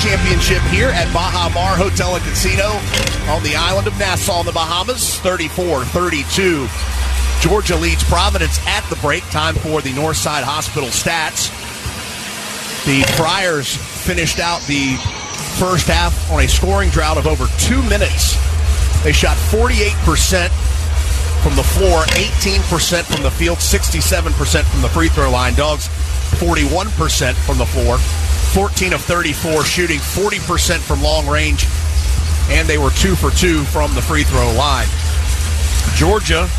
Championship here at Baha Mar Hotel and Casino on the island of Nassau in the Bahamas. 34-32. Georgia leads Providence at the break. Time for the Northside Hospital stats. The Friars finished out the first half on a scoring drought of over 2 minutes. They shot 48% from the floor, 18% from the field, 67% from the free throw line. Dogs, 41% from the floor, 14 of 34 shooting, 40% from long range, and they were 2 for 2 from the free throw line. Georgia,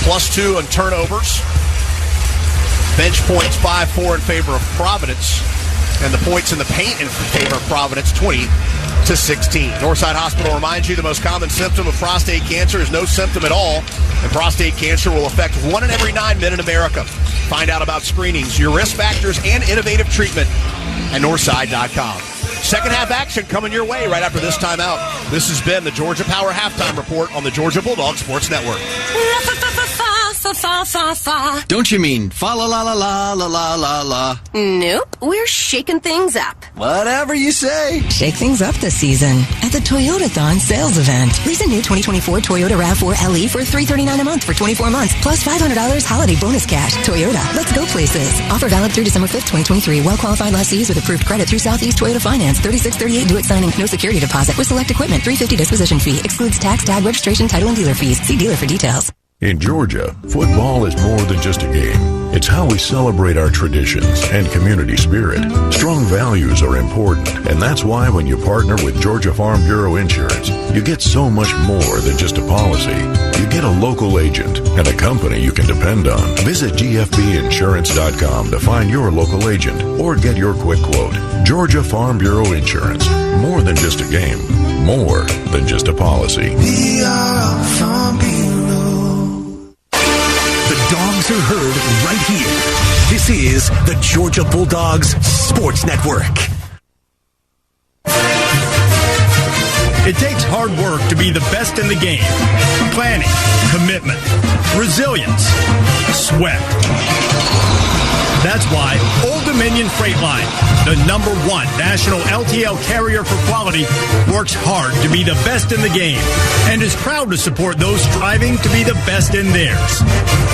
+2 on turnovers. Bench points 5-4 in favor of Providence. And the points in the paint in favor of Providence, 20-16. Northside Hospital reminds you the most common symptom of prostate cancer is no symptom at all. And prostate cancer will affect 1 in every 9 men in America. Find out about screenings, your risk factors, and innovative treatment at Northside.com. Second half action coming your way right after this timeout. This has been the Georgia Power Halftime Report on the Georgia Bulldog Sports Network. Don't you mean fa la la la la la la la la? Nope, we're shaking things up. Whatever you say. Shake things up this season at the Toyotathon sales event. Lease a new 2024 Toyota RAV4 LE for $339 a month for 24 months, plus $500 holiday bonus cash. Toyota, let's go places. Offer valid through December 5th, 2023. Well-qualified lessees with approved credit through Southeast Toyota Finance. 3638 due at signing. No security deposit with select equipment. $350 disposition fee. Excludes tax, tag, registration, title, and dealer fees. See dealer for details. In Georgia, football is more than just a game. It's how we celebrate our traditions and community spirit. Strong values are important, and that's why when you partner with Georgia Farm Bureau Insurance, you get so much more than just a policy. You get a local agent and a company you can depend on. Visit gfbinsurance.com to find your local agent or get your quick quote. Georgia Farm Bureau Insurance. More than just a game. More than just a policy. We are Farm Bureau. The dogs are heard right here. This is the Georgia Bulldogs Sports Network. It takes hard work to be the best in the game. Planning, commitment, resilience, sweat. That's why Old Dominion Freight Line, the #1 national LTL carrier for quality, works hard to be the best in the game and is proud to support those striving to be the best in theirs.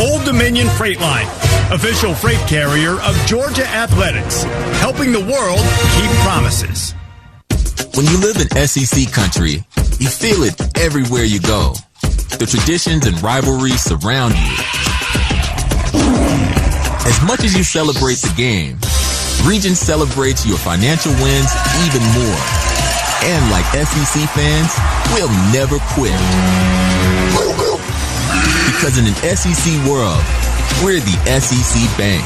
Old Dominion Freight Line, official freight carrier of Georgia Athletics, helping the world keep promises. When you live in SEC country, you feel it everywhere you go. The traditions and rivalries surround you. As much as you celebrate the game, Region celebrates your financial wins even more. And like SEC fans, we'll never quit. Because in an SEC world, we're the SEC Bank.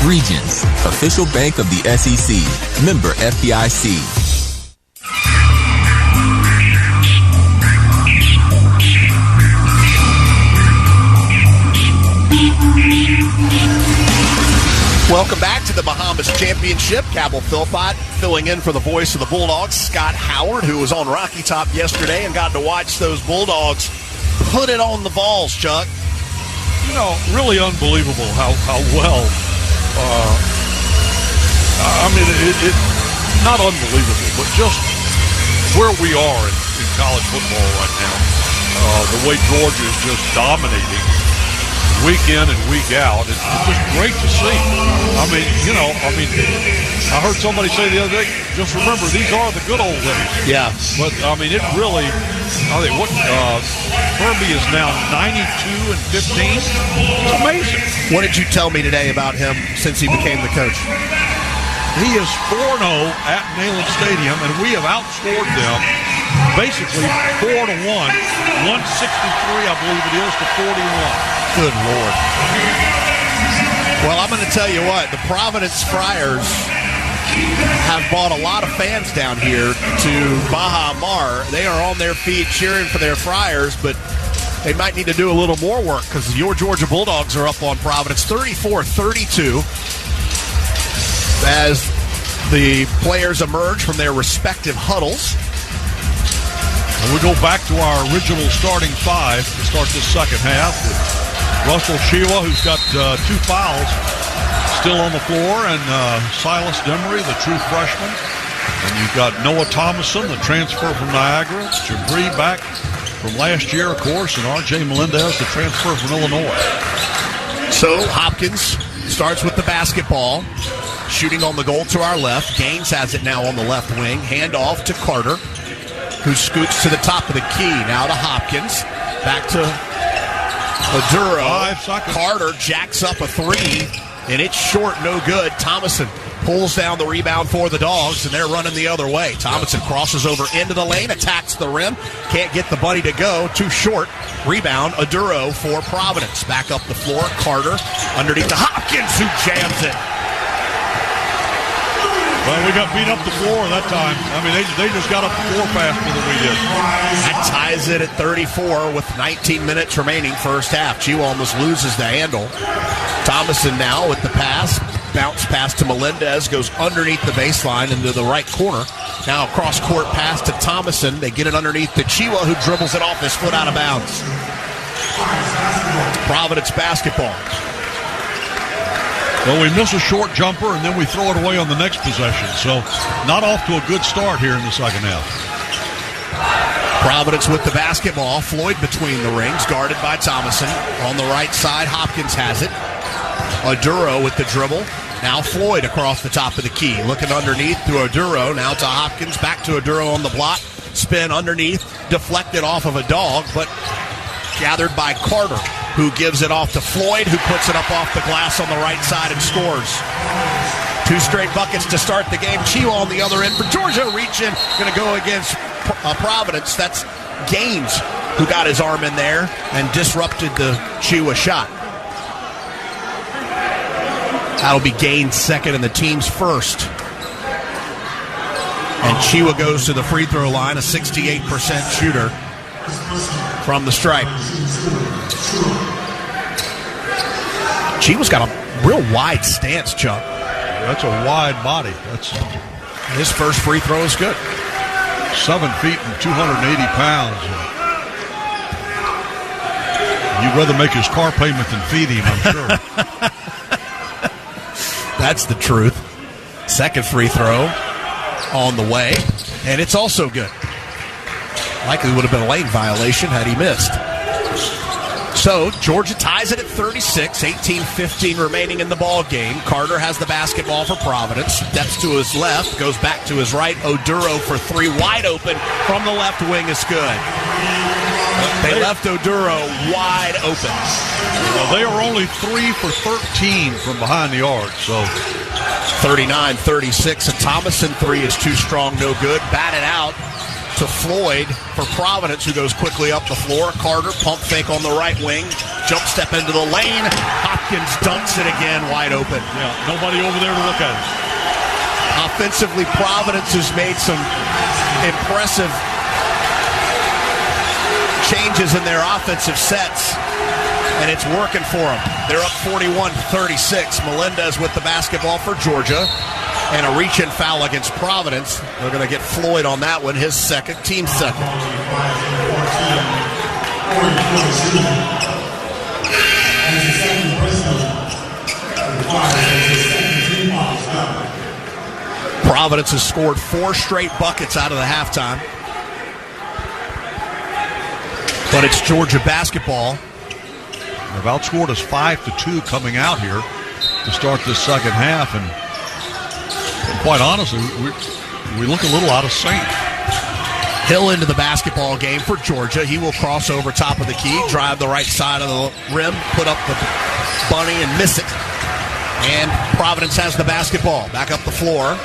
Regions, official bank of the SEC. Member FDIC. Welcome back to the Bahamas Championship. Cabell Philpott filling in for the voice of the Bulldogs, Scott Howard, who was on Rocky Top yesterday and got to watch those Bulldogs put it on the balls, Chuck. You know, really unbelievable how well, it not unbelievable, but just where we are in college football right now. The way Georgia is just dominating week in and week out. It's just great to see. I heard somebody say the other day, just remember, these are the good old days. Yeah. But, it really, Kirby is now 92-15. It's amazing. What did you tell me today about him since he became the coach? He is 4-0 at Neyland Stadium, and we have outscored them basically 4-1, 163, I believe it is, to 41. Good Lord. Well, I'm going to tell you what, the Providence Friars have brought a lot of fans down here to Baha Mar. They are on their feet cheering for their Friars, but they might need to do a little more work because your Georgia Bulldogs are up on Providence 34-32 as the players emerge from their respective huddles. And we go back to our original starting five to start this second half. Russell Sheila, who's got 2 fouls, still on the floor, and Silas Demery, the true freshman. And you've got Noah Thomason, the transfer from Niagara, Jabri back from last year, of course, and R.J. Melendez, the transfer from Illinois. So Hopkins starts with the basketball, shooting on the goal to our left. Gaines has it now on the left wing. Handoff to Carter, who scoots to the top of the key. Now to Hopkins. Back to Oduro. 5 seconds. Carter jacks up a three, and it's short, no good. Thomason pulls down the rebound for the Dogs, and they're running the other way. Thomason crosses over into the lane, attacks the rim. Can't get the buddy to go. Too short. Rebound, Oduro for Providence. Back up the floor, Carter underneath to Hopkins, who jams it. Well, we got beat up the floor that time. I mean, they just got up the floor faster than we did. That ties it at 34 with 19 minutes remaining first half. Chiwa almost loses the handle. Thomason now with the pass. Bounce pass to Melendez, goes underneath the baseline into the right corner. Now cross-court pass to Thomason. They get it underneath to Chiwa, who dribbles it off his foot out of bounds. Providence basketball. Well, we miss a short jumper, and then we throw it away on the next possession. So not off to a good start here in the second half. Providence with the basketball. Floyd between the rings, guarded by Thomason. On the right side, Hopkins has it. Oduro with the dribble. Now Floyd across the top of the key. Looking underneath to Oduro. Now to Hopkins. Back to Oduro on the block. Spin underneath. Deflected off of a Dog, but gathered by Carter, who gives it off to Floyd, who puts it up off the glass on the right side and scores. 2 straight buckets to start the game. Chiwa on the other end for Georgia. Reach in. Going to go against Providence. That's Gaines, who got his arm in there and disrupted the Chiwa shot. That'll be Gaines' second and the team's first. And Chiwa goes to the free throw line, a 68% shooter from the stripe. Chiwa's got a real wide stance, Chuck. That's a wide body. His first free throw is good. 7 feet and 280 pounds. You'd rather make his car payment than feed him, I'm sure. That's the truth. Second free throw on the way, and it's also good. Likely would have been a lane violation had he missed. So Georgia ties it at 36, 18-15 remaining in the ball game. Carter has the basketball for Providence. Steps to his left, goes back to his right. Oduro for 3, wide open from the left wing is good. They left Oduro wide open. Well, they are only 3 for 13 from behind the arc, so 39-36. A Thomason 3 is too strong, no good. Batted out to Floyd for Providence, who goes quickly up the floor. Carter, pump fake on the right wing. Jump step into the lane. Hopkins dunks it again, wide open. Yeah, nobody over there to look at it. Offensively, Providence has made some impressive changes in their offensive sets, and it's working for them. They're up 41-36. Melendez with the basketball for Georgia, and a reach-in foul against Providence. They're going to get Floyd on that one, his second, team second. Providence has scored 4 straight buckets out of the halftime. But it's Georgia basketball. They've outscored us 5-2 coming out here to start this second half, and quite honestly, we look a little out of sync. Hill into the basketball game for Georgia. He will cross over top of the key, drive the right side of the rim, put up the bunny and miss it. And Providence has the basketball. Back up the floor.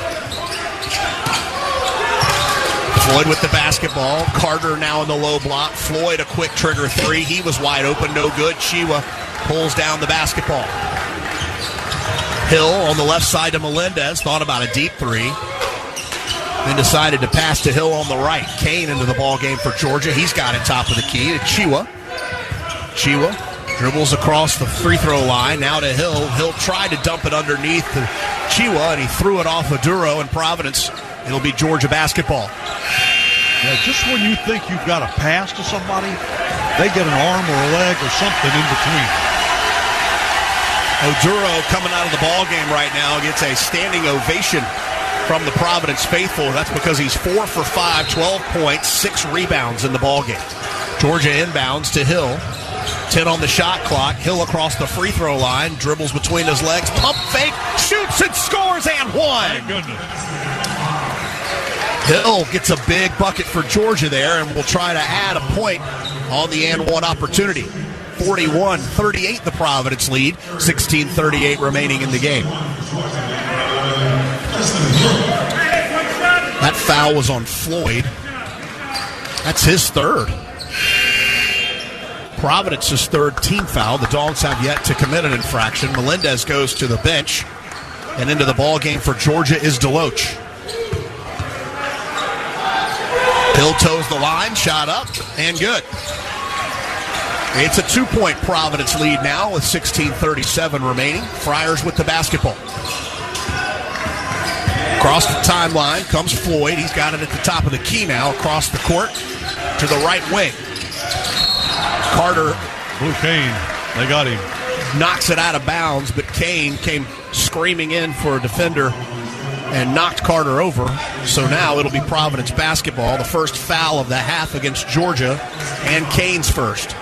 Floyd with the basketball. Carter now in the low block. Floyd a quick trigger 3. He was wide open, no good. Chiwa pulls down the basketball. Hill on the left side to Melendez. Thought about a deep 3. Then decided to pass to Hill on the right. Kane into the ball game for Georgia. He's got it top of the key to Chiwa. Chiwa dribbles across the free throw line. Now to Hill. Hill tried to dump it underneath to Chiwa, and he threw it off Oduro, and Providence. It'll be Georgia basketball. Yeah, just when you think you've got a pass to somebody, they get an arm or a leg or something in between. Oduro coming out of the ball game right now gets a standing ovation from the Providence faithful. That's because he's 4 for 5, 12 points, 6 rebounds in the ballgame. Georgia inbounds to Hill. 10 on the shot clock. Hill across the free throw line, dribbles between his legs, pump fake, shoots and scores and one. Thank goodness. Hill gets a big bucket for Georgia there and will try to add a point on the and one opportunity. 41-38 the Providence lead, 16:38 remaining in the game. That foul was on Floyd. That's his third. Providence's third team foul. The Dogs have yet to commit an infraction. Melendez goes to the bench, and into the ball game for Georgia is Deloach. Hill toes the line, shot up, and good. It's a 2-point Providence lead now with 16:37 remaining. Friars with the basketball. Across the timeline comes Floyd. He's got it at the top of the key now, across the court to the right wing. Carter. Blue Kane, they got him. Knocks it out of bounds, but Kane came screaming in for a defender and knocked Carter over. So now it'll be Providence basketball. The first foul of the half against Georgia, and Kane's first.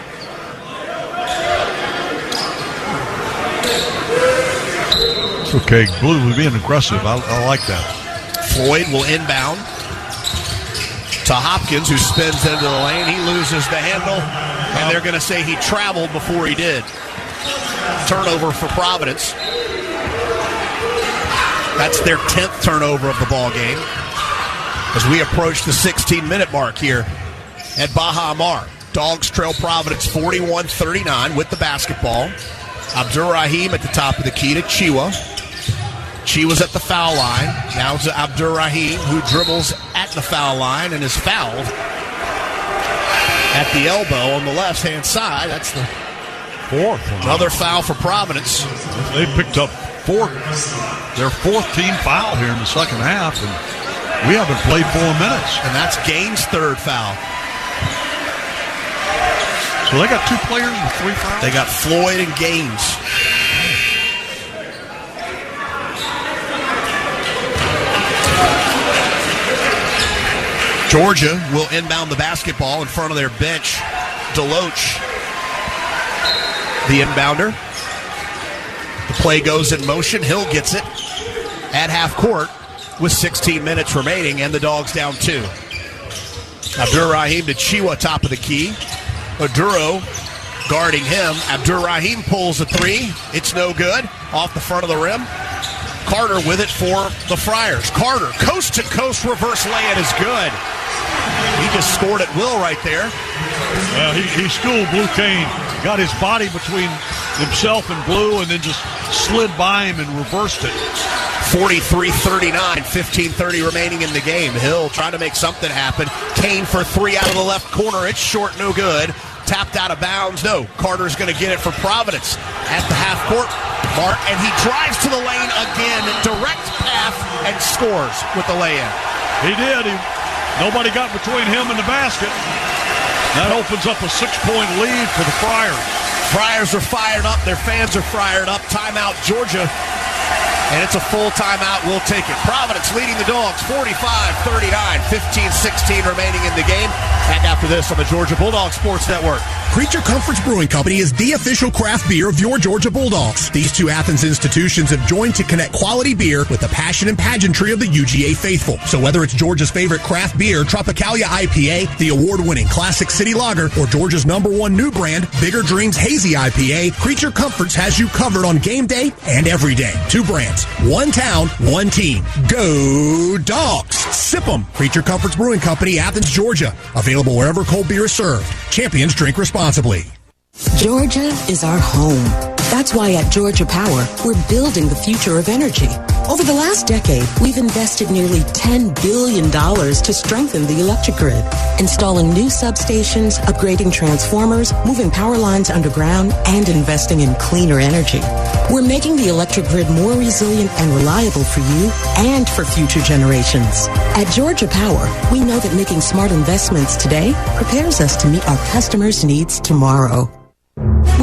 Okay, Blue being aggressive. I like that. Floyd will inbound to Hopkins, who spins into the lane. He loses the handle, and they're going to say he traveled before he did. Turnover for Providence. That's their 10th turnover of the ball game as we approach the 16-minute mark here at Baha Mar. Dogs trail Providence 41-39 with the basketball. Abdur-Rahim at the top of the key to Chiwa. Chiwa's at the foul line. Now to Abdur-Rahim, who dribbles at the foul line and is fouled at the elbow on the left-hand side. That's the fourth. Another foul for Providence. They picked up their fourth team foul here in the second half, and we haven't played 4 minutes. And that's Gaines' third foul. So they got 2 players with 3 fouls? They got Floyd and Gaines. Georgia will inbound the basketball in front of their bench. Deloach, the inbounder. The play goes in motion. Hill gets it at half court with 16 minutes remaining, and the Dogs down 2. Abdur-Rahim to Chiwa, top of the key. Oduro guarding him. Abdur-Rahim pulls a 3. It's no good. Off the front of the rim. Carter with it for the Friars. Carter, coast-to-coast reverse lay-in is good. He just scored at will right there. He schooled Blue Kane. Got his body between himself and Blue and then just slid by him and reversed it. 43-39, 15:30 remaining in the game. Hill trying to make something happen. Kane for 3 out of the left corner. It's short, no good. Tapped out of bounds. No, Carter's going to get it for Providence at the half court mark, and he drives to the lane again, direct path, and scores with the lay-in. He did. Nobody got between him and the basket. That opens up a 6-point lead for the Friars. Friars are fired up. Their fans are fired up. Timeout, Georgia. And it's a full timeout. We'll take it. Providence leading the Dogs 45-39, 15-16 remaining in the game. Back after this on the Georgia Bulldogs Sports Network. Creature Comforts Brewing Company is the official craft beer of your Georgia Bulldogs. These 2 Athens institutions have joined to connect quality beer with the passion and pageantry of the UGA faithful. So whether it's Georgia's favorite craft beer, Tropicalia IPA, the award-winning Classic City Lager, or Georgia's #1 new brand, Bigger Dreams Hazy IPA, Creature Comforts has you covered on game day and every day. 2 brands, 1 town, 1 team. Go Dogs! Sip 'em! Creature Comforts Brewing Company, Athens, Georgia. Available wherever cold beer is served. Champions drink responsibly. Georgia is our home. That's why at Georgia Power, we're building the future of energy. Over the last decade, we've invested nearly $10 billion to strengthen the electric grid, installing new substations, upgrading transformers, moving power lines underground, and investing in cleaner energy. We're making the electric grid more resilient and reliable for you and for future generations. At Georgia Power, we know that making smart investments today prepares us to meet our customers' needs tomorrow.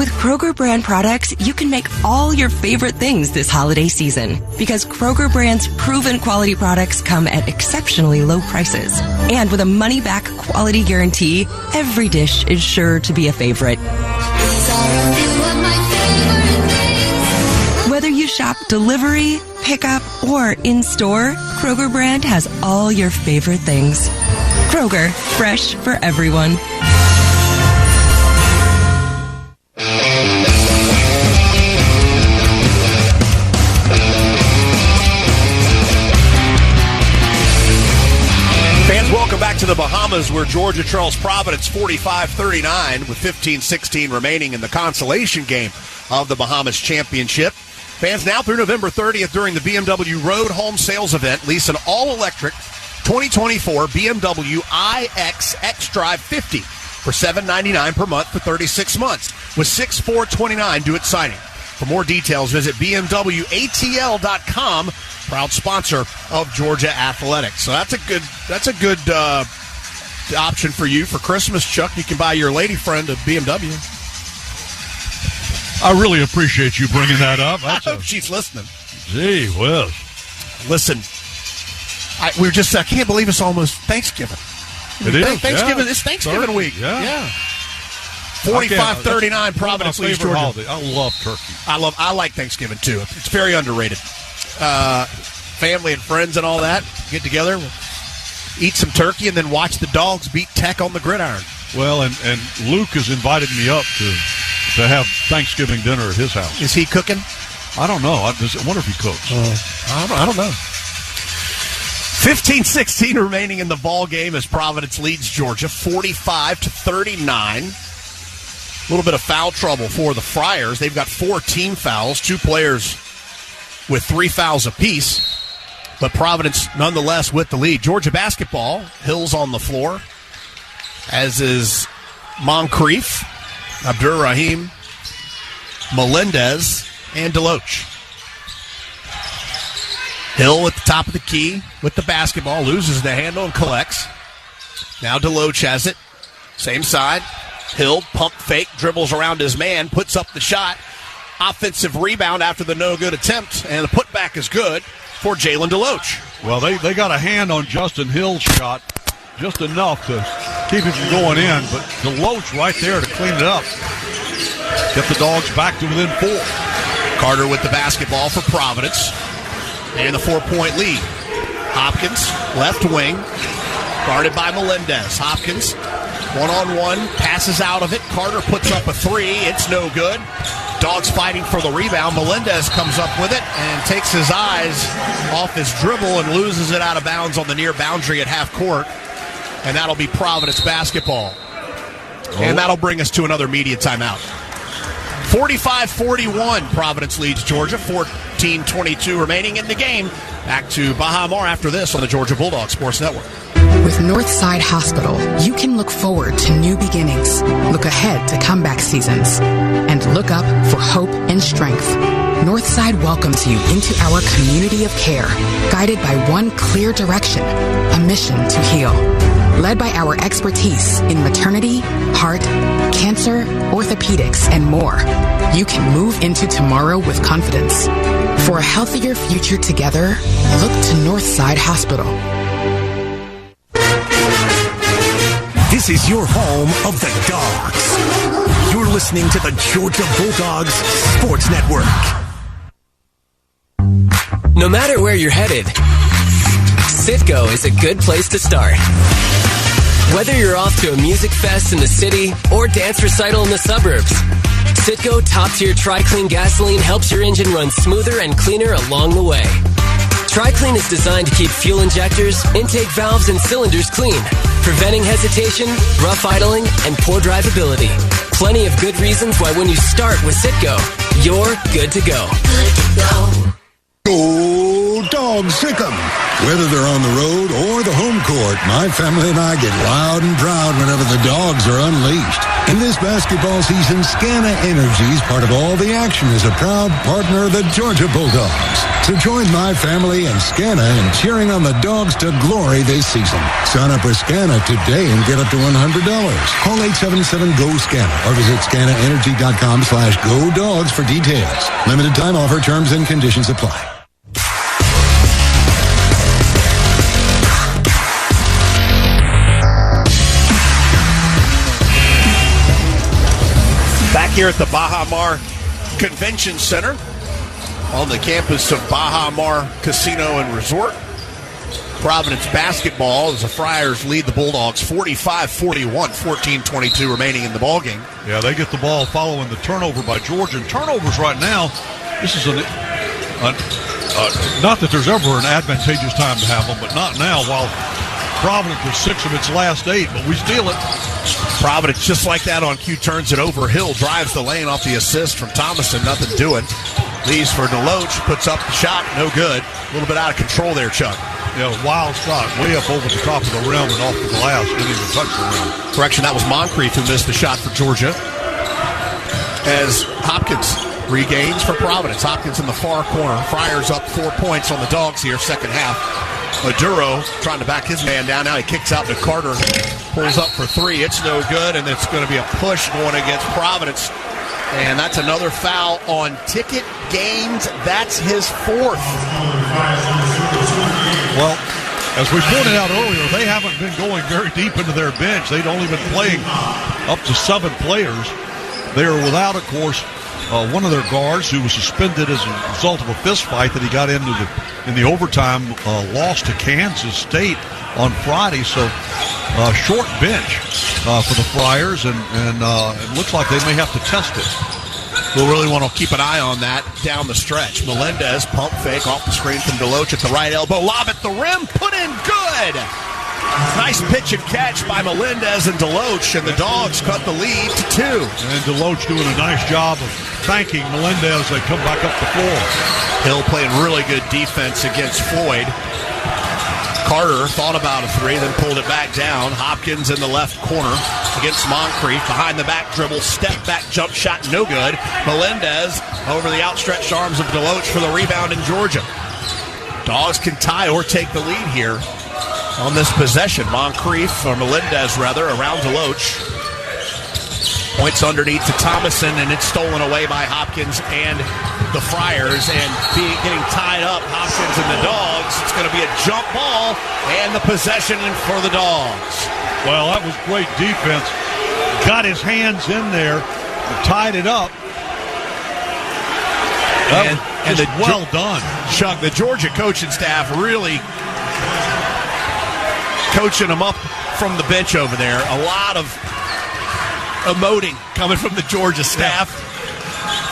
With Kroger brand products, you can make all your favorite things this holiday season. Because Kroger brand's proven quality products come at exceptionally low prices. And with a money-back quality guarantee, every dish is sure to be a favorite. Whether you shop delivery, pickup, or in-store, Kroger brand has all your favorite things. Kroger, fresh for everyone. Fans, welcome back to the Bahamas, where Georgia trails Providence 45-39 with 15-16 remaining in the consolation game of the Bahamas Championship. Fans, now through November 30th during the BMW Road Home Sales Event, lease an all-electric 2024 BMW iX xDrive 50 for $799 per month for 36 months with $6,429 due at signing. For more details, visit BMWATL.com, proud sponsor of Georgia Athletics. So that's a good option for you for Christmas, Chuck. You can buy your lady friend a BMW. I really appreciate you bringing that up. I hope she's listening. Gee whiz. Listen, I can't believe it's almost Thanksgiving. It is. Thanksgiving. Yeah. It's Thanksgiving week. Yeah. 45-39 Providence leads Georgia. Holiday. I love turkey. I like Thanksgiving too. It's very underrated. Family and friends and all that get together, eat some turkey, and then watch the dogs beat Tech on the gridiron. Well, and Luke has invited me up to have Thanksgiving dinner at his house. Is he cooking? I don't know. I wonder if he cooks. I don't know. 15-16 remaining in the ball game as Providence leads Georgia 45-39. A little bit of foul trouble for the Friars. They've got 4 team fouls, 2 players with 3 fouls apiece. But Providence, nonetheless, with the lead. Georgia basketball, Hill's on the floor, as is Moncrief, Abdur-Rahim, Melendez, and Deloach. Hill at the top of the key with the basketball, loses the handle and collects. Now Deloach has it. Same side. Hill, pump fake, dribbles around his man, puts up the shot. Offensive rebound after the no-good attempt, and the putback is good for Jalen Deloach. Well, they got a hand on Justin Hill's shot, just enough to keep it from going in, but Deloach right there to clean it up. Get the Dogs back to within 4. Carter with the basketball for Providence, and the 4-point lead. Hopkins, left wing, guarded by Melendez. Hopkins, one-on-one, passes out of it. Carter puts up a 3. It's no good. Dogs fighting for the rebound. Melendez comes up with it and takes his eyes off his dribble and loses it out of bounds on the near boundary at half court. And that'll be Providence basketball. And that'll bring us to another media timeout. 45-41, Providence leads Georgia. 14-22 remaining in the game. Back to Baha Mar after this on the Georgia Bulldog Sports Network. With Northside Hospital, you can look forward to new beginnings, look ahead to comeback seasons, and look up for hope and strength. Northside welcomes you into our community of care, guided by one clear direction, a mission to heal. Led by our expertise in maternity, heart, cancer, orthopedics, and more, you can move into tomorrow with confidence. For a healthier future together, look to Northside Hospital. This is your home of the Dogs. You're listening to the Georgia Bulldogs Sports Network. No matter where you're headed, Citgo is a good place to start. Whether you're off to a music fest in the city or dance recital in the suburbs, Citgo top-tier Tri-Clean gasoline helps your engine run smoother and cleaner along the way. Tri-Clean is designed to keep fuel injectors, intake valves, and cylinders clean, preventing hesitation, rough idling, and poor drivability. Plenty of good reasons why when you start with Citgo, you're good to go. Good to go. Go Dogs, sick 'em. Whether they're on the road or the home court, my family and I get loud and proud whenever the Dogs are unleashed. And this basketball season, Scana Energy is part of all the action as a proud partner of the Georgia Bulldogs. So join my family and Scana in cheering on the Dogs to glory this season. Sign up with Scana today and get up to $100. Call 877-GO-SCANA or visit scanaenergy.com/GoDogs for details. Limited time offer, terms and conditions apply. Back here at the Baha Mar Convention Center on the campus of Baha Mar Casino and Resort. Providence basketball as the Friars lead the Bulldogs 45-41, 14-22 remaining in the ballgame. Yeah, they get the ball following the turnover by Georgia. And turnovers right now, this is not that there's ever an advantageous time to have them, but not now while Providence was 6 of its last 8, but we steal it. Providence, just like that on cue, turns it over. Hill drives the lane off the assist from Thomason. Nothing doing. Leaves for Deloach. Puts up the shot. No good. A little bit out of control there, Chuck. Yeah, wild shot. Way up over the top of the rim and off the glass. Didn't even touch the rim. Correction, that was Moncrief who missed the shot for Georgia. As Hopkins regains for Providence. Hopkins in the far corner. Friars up 4 points on the Dogs here, second half. Maduro trying to back his man down. Now he kicks out to Carter. Pulls up for 3. It's no good, and it's going to be a push going against Providence. And that's another foul on Ticket Gaines. That's his 4th. Well, as we pointed out earlier, they haven't been going very deep into their bench. They'd only been playing up to 7 players. They are without, of course, one of their guards who was suspended as a result of a fist fight that he got into in the overtime loss to Kansas State on Friday. So short bench for the Friars, and it looks like they may have to test it. We'll really want to keep an eye on that down the stretch. Melendez, pump fake off the screen from Deloach at the right elbow. Lob at the rim, put in good. Nice pitch and catch by Melendez and Deloach, and the Dogs cut the lead to 2. And Deloach doing a nice job of thanking Melendez. They come back up the floor. Hill playing really good defense against Floyd. Carter thought about a 3, then pulled it back down. Hopkins in the left corner against Moncrief. Behind the back dribble, step back jump shot, no good. Melendez over the outstretched arms of Deloach for the rebound in Georgia. Dogs can tie or take the lead here on this possession. Moncrief, or Melendez rather, around Deloach. Points underneath to Thomason, and it's stolen away by Hopkins and the Friars, and getting tied up, Hopkins and the Dogs. It's going to be a jump ball, and the possession for the Dogs. Well, that was great defense. Got his hands in there, tied it up. That was well done. Chuck, the Georgia coaching staff really coaching them up from the bench over there. A lot of emoting coming from the Georgia staff.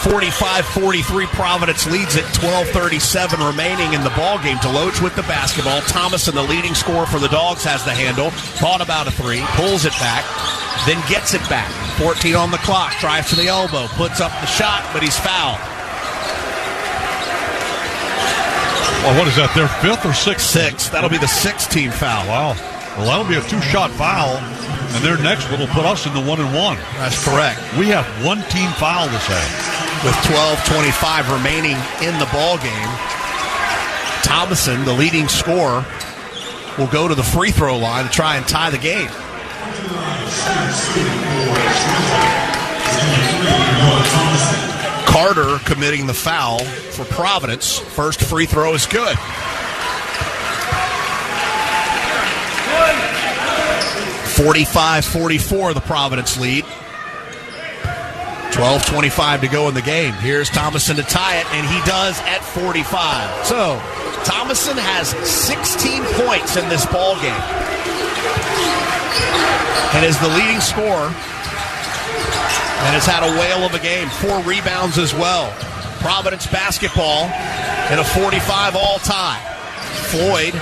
45-43, Providence leads it. 12:37 remaining in the ballgame. Deloach with the basketball. Thomason, the leading scorer for the Dogs, has the handle. Thought about a 3, pulls it back, then gets it back. 14 on the clock, drives to the elbow, puts up the shot, but he's fouled. Well, what is that, their 5th or 6th? 6th. That'll be the 6th team foul. Wow. Well, that'll be a 2-shot foul, and their next one will put us in the 1-and-1. That's correct. We have 1 team foul this half. With 12:25 remaining in the ballgame, Thomason, the leading scorer, will go to the free throw line to try and tie the game. Carter committing the foul for Providence. First free throw is good. 45-44, the Providence lead. 12:25 to go in the game. Here's Thomason to tie it, and he does at 45. So, Thomason has 16 points in this ball game, and is the leading scorer, and has had a whale of a game. 4 rebounds as well. Providence basketball in a 45 all tie. Floyd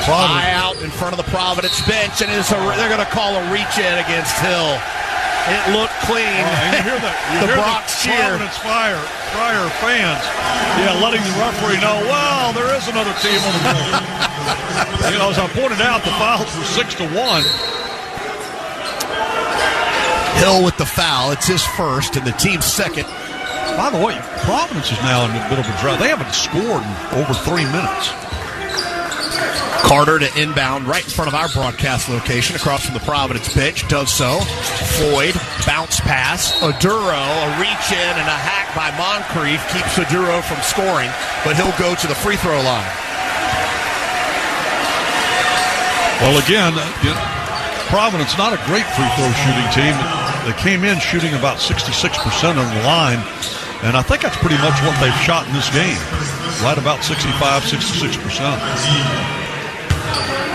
high out in front of the Providence bench, and they're going to call a reach in against Hill. It looked clean. And you hear the Brock's cheer. Providence Friar fans, letting the referee know, well, there is another team on the board. As I pointed out, the fouls were 6-1. Hill with the foul. It's his first and the team's second. By the way, Providence is now in a bit of a drought. They haven't scored in over 3 minutes. Carter to inbound right in front of our broadcast location across from the Providence pitch. Does so. Floyd, bounce pass. Oduro, a reach in and a hack by Moncrief keeps Oduro from scoring, but he'll go to the free throw line. Well, again, Providence not a great free throw shooting team. They came in shooting about 66% on the line, and I think that's pretty much what they've shot in this game. Right about 65, 66%.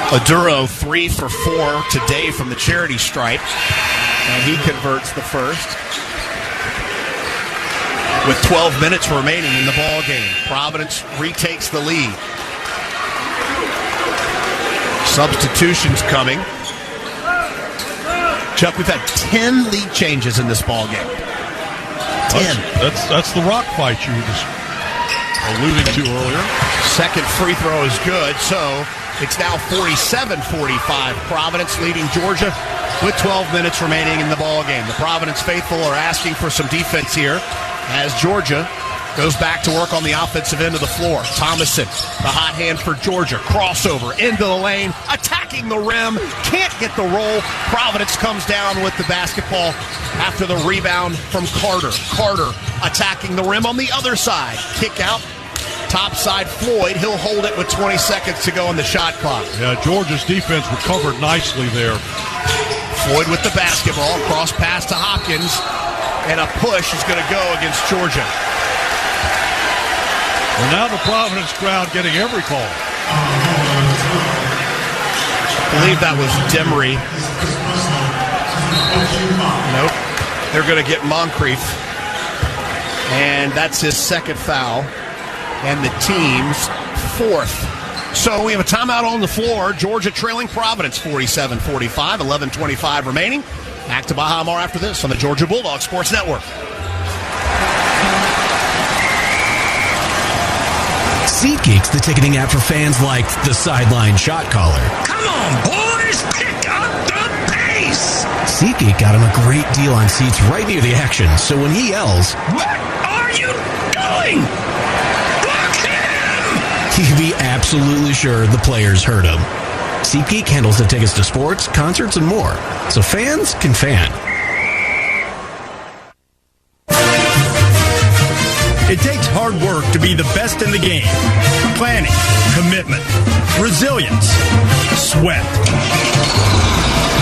Oduro 3 for 4 today from the charity stripe, and he converts the first. With 12 minutes remaining in the ball game, Providence retakes the lead. Substitutions coming. Chuck, we've had 10 lead changes in this ball game. 10. That's the rock fight you were just alluding to earlier. Second free throw is good, so it's now 47-45. Providence leading Georgia with 12 minutes remaining in the ball game. The Providence faithful are asking for some defense here as Georgia goes back to work on the offensive end of the floor. Thomason, the hot hand for Georgia. Crossover into the lane, attacking the rim. Can't get the roll. Providence comes down with the basketball after the rebound from Carter. Carter attacking the rim on the other side. Kick out. Top side Floyd. He'll hold it with 20 seconds to go on the shot clock. Yeah, Georgia's defense recovered nicely there. Floyd with the basketball. Cross pass to Hopkins. And a push is going to go against Georgia. Well, now the Providence crowd getting every call. I believe that was Demery. Nope. They're going to get Moncrief. And that's his second foul. And the team's fourth. So we have a timeout on the floor. Georgia trailing Providence 47-45, 11:25 remaining. Back to Baja Mar after this on the Georgia Bulldogs Sports Network. SeatGeek's the ticketing app for fans like the sideline shot caller. Come on, boys, pick up the pace! SeatGeek got him a great deal on seats right near the action, so when he yells, "What are you doing?" he can be absolutely sure the players heard him. SeatGeek handles the tickets to sports, concerts, and more, so fans can fan. It takes hard work to be the best in the game. Planning, commitment, resilience, sweat.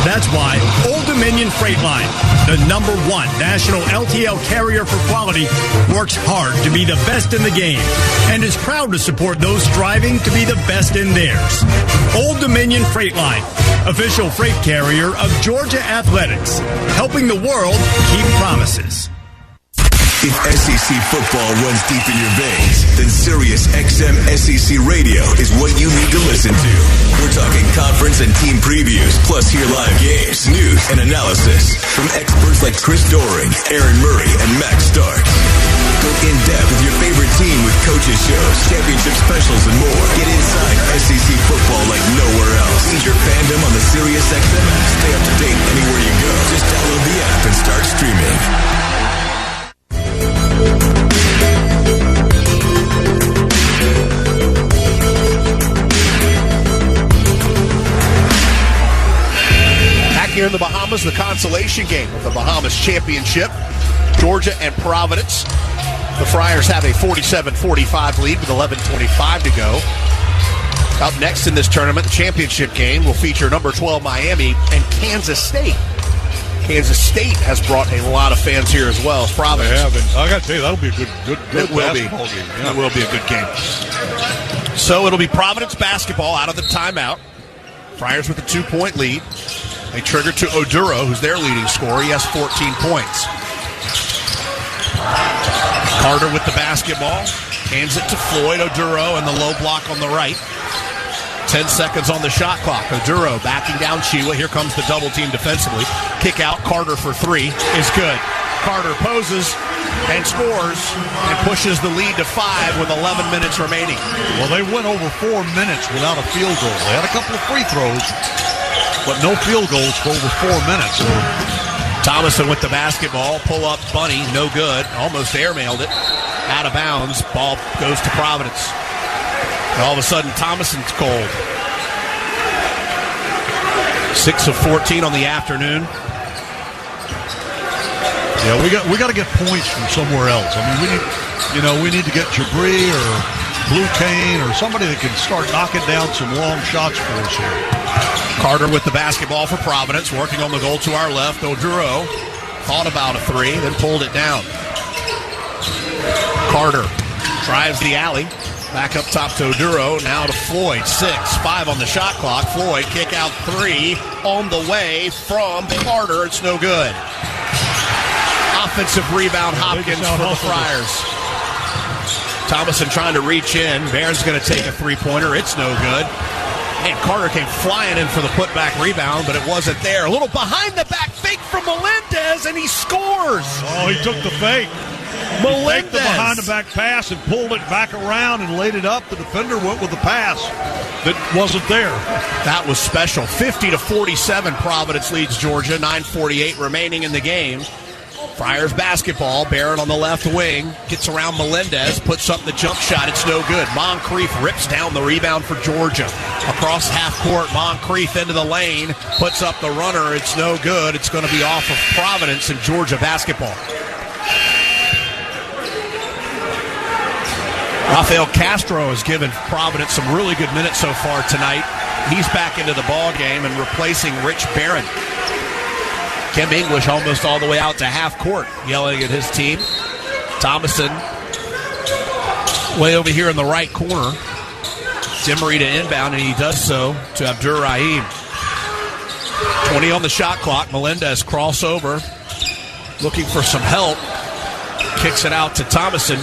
That's why Old Dominion Freight Line, the #1 national LTL carrier for quality, works hard to be the best in the game and is proud to support those striving to be the best in theirs. Old Dominion Freight Line, official freight carrier of Georgia Athletics, helping the world keep promises. If SEC football runs deep in your veins, then Sirius XM SEC Radio is what you need to listen to. We're talking conference and team previews, plus hear live games, news, and analysis from experts like Chris Doering, Aaron Murray, and Max Stark. Go in-depth with your favorite team with coaches shows, championship specials, and more. Get inside SEC football like nowhere else. Feed your fandom on the Sirius XM app. Stay up to date anywhere you go. Just download the app and start streaming. Here in the Bahamas, the consolation game of the Bahamas Championship. Georgia and Providence. The Friars have a 47-45 lead with 11:25 to go. Up next in this tournament, the championship game will feature number 12 Miami and Kansas State. Kansas State has brought a lot of fans here as well as Providence. They have, and I got to tell you, that'll be a good basketball game. Yeah. It will be a good game. So it'll be Providence basketball out of the timeout. Friars with a 2-point lead. They trigger to Oduro, who's their leading scorer. He has 14 points. Carter with the basketball. Hands it to Floyd. Oduro and the low block on the right. 10 seconds on the shot clock. Oduro backing down Chiwa. Here comes the double team defensively. Kick out. Carter for 3 is good. Carter poses and scores and pushes the lead to 5 with 11 minutes remaining. Well, they went over 4 minutes without a field goal. They had a couple of free throws, but no field goals for over 4 minutes. Thomason with the basketball. Pull up bunny. No good. Almost airmailed it. Out of bounds. Ball goes to Providence. And all of a sudden, Thomason's cold. 6 of 14 on the afternoon. Yeah, we got to get points from somewhere else. I mean, we need to get Jabri or Blue Cane or somebody that can start knocking down some long shots for us here. Carter with the basketball for Providence, working on the goal to our left. Oduro thought about a three, then pulled it down. Carter drives the alley. Back up top to Oduro, now to Floyd. 6-5 on the shot clock. Floyd kick out three on the way from Carter. It's no good. Offensive rebound, Hopkins for the Friars. Thomason trying to reach in. Bears going to take a three-pointer. It's no good. Man, Carter came flying in for the putback rebound, but it wasn't there. A little behind-the-back fake from Melendez, and he scores. Oh, he took the fake. Melendez. He faked the behind-the-back pass and pulled it back around and laid it up. The defender went with the pass that wasn't there. That was special. 50-47, Providence leads Georgia. 9:48 remaining in the game. Friars basketball. Barrett on the left wing. Gets around Melendez. Puts up the jump shot. It's no good. Moncrief rips down the rebound for Georgia. Across half court. Moncrief into the lane. Puts up the runner. It's no good. It's going to be off of Providence and Georgia basketball. Rafael Castro has given Providence some really good minutes so far tonight. He's back into the ball game and replacing Rich Barron. Kim English almost all the way out to half court, yelling at his team. Thomason way over here in the right corner. Demery to inbound, and he does so to Abdur-Rahim. 20 on the shot clock. Melendez crossover, looking for some help. Kicks it out to Thomason.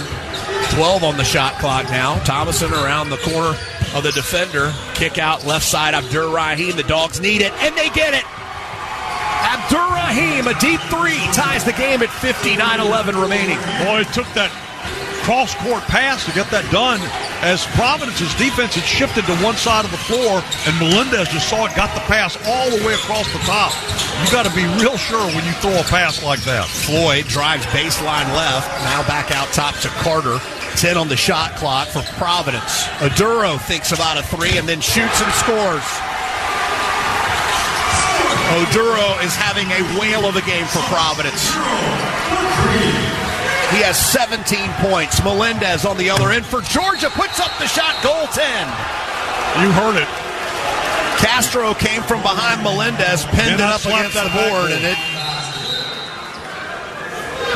12 on the shot clock now. Thomason around the corner of the defender. Kick out left side. Abdur-Rahim. The Dogs need it, and they get it. Abdur-Rahim, a deep three, ties the game at 59-11 remaining. Boy, it took that cross-court pass to get that done as Providence's defense had shifted to one side of the floor, and Melendez just saw it, got the pass all the way across the top. You got to be real sure when you throw a pass like that. Floyd drives baseline left, now back out top to Carter. 10 on the shot clock for Providence. Oduro thinks about a three and then shoots and scores. Oduro is having a whale of a game for Providence. He has 17 points. Melendez on the other end for Georgia. Puts up the shot. Goal 10. You heard it. Castro came from behind Melendez, pinned it up against the board, and it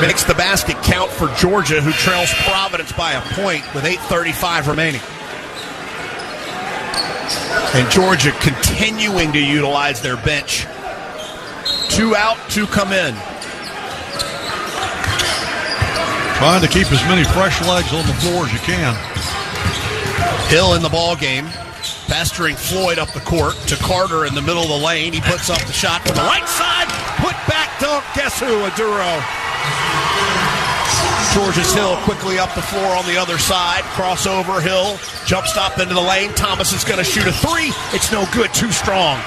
makes the basket count for Georgia, who trails Providence by a point with 8:35 remaining. And Georgia continuing to utilize their bench. 2 out, 2 come in. Trying to keep as many fresh legs on the floor as you can. Hill in the ball game, pestering Floyd up the court to Carter in the middle of the lane. He puts up the shot from the right side. Put back dunk. Guess who? Oduro. George's Hill quickly up the floor on the other side. Crossover, Hill. Jump stop into the lane. Thomas is going to shoot a three. It's no good. Too strong.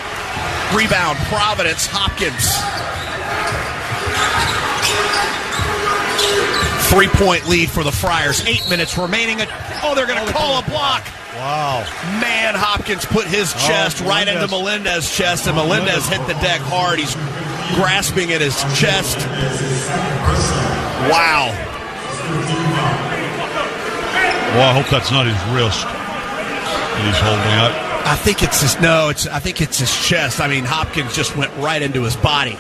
Rebound, Providence. Hopkins. 3-point lead for the Friars. 8 minutes remaining. Oh, they're going to call a block. Wow. Man, Hopkins put his chest right into Melendez's chest, and Melendez hit the deck hard. He's grasping at his chest. Wow. Well, I hope that's not his wrist that he's holding up. I think it's his, I think it's his chest. I mean, Hopkins just went right into his body.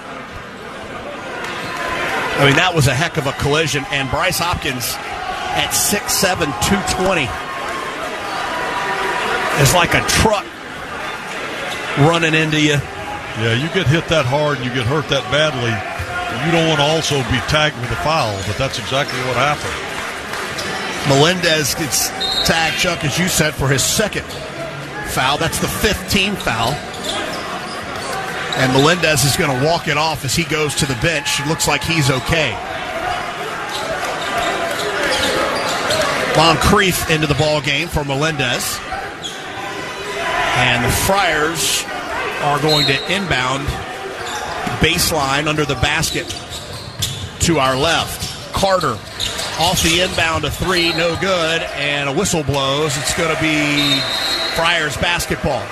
I mean, that was a heck of a collision. And Bryce Hopkins at 6'7", 220 is like a truck running into you. Yeah, you get hit that hard and you get hurt that badly, you don't want to also be tagged with a foul, but that's exactly what happened. Melendez gets tagged, Chuck, as you said, for his second foul. That's the 15th foul. And Melendez is going to walk it off as he goes to the bench. It looks like he's okay. Moncrief into the ball game for Melendez. And the Friars are going to inbound baseline under the basket. to our left. Carter off the inbound, a three, no good, and a whistle blows. It's going to be Friars basketball.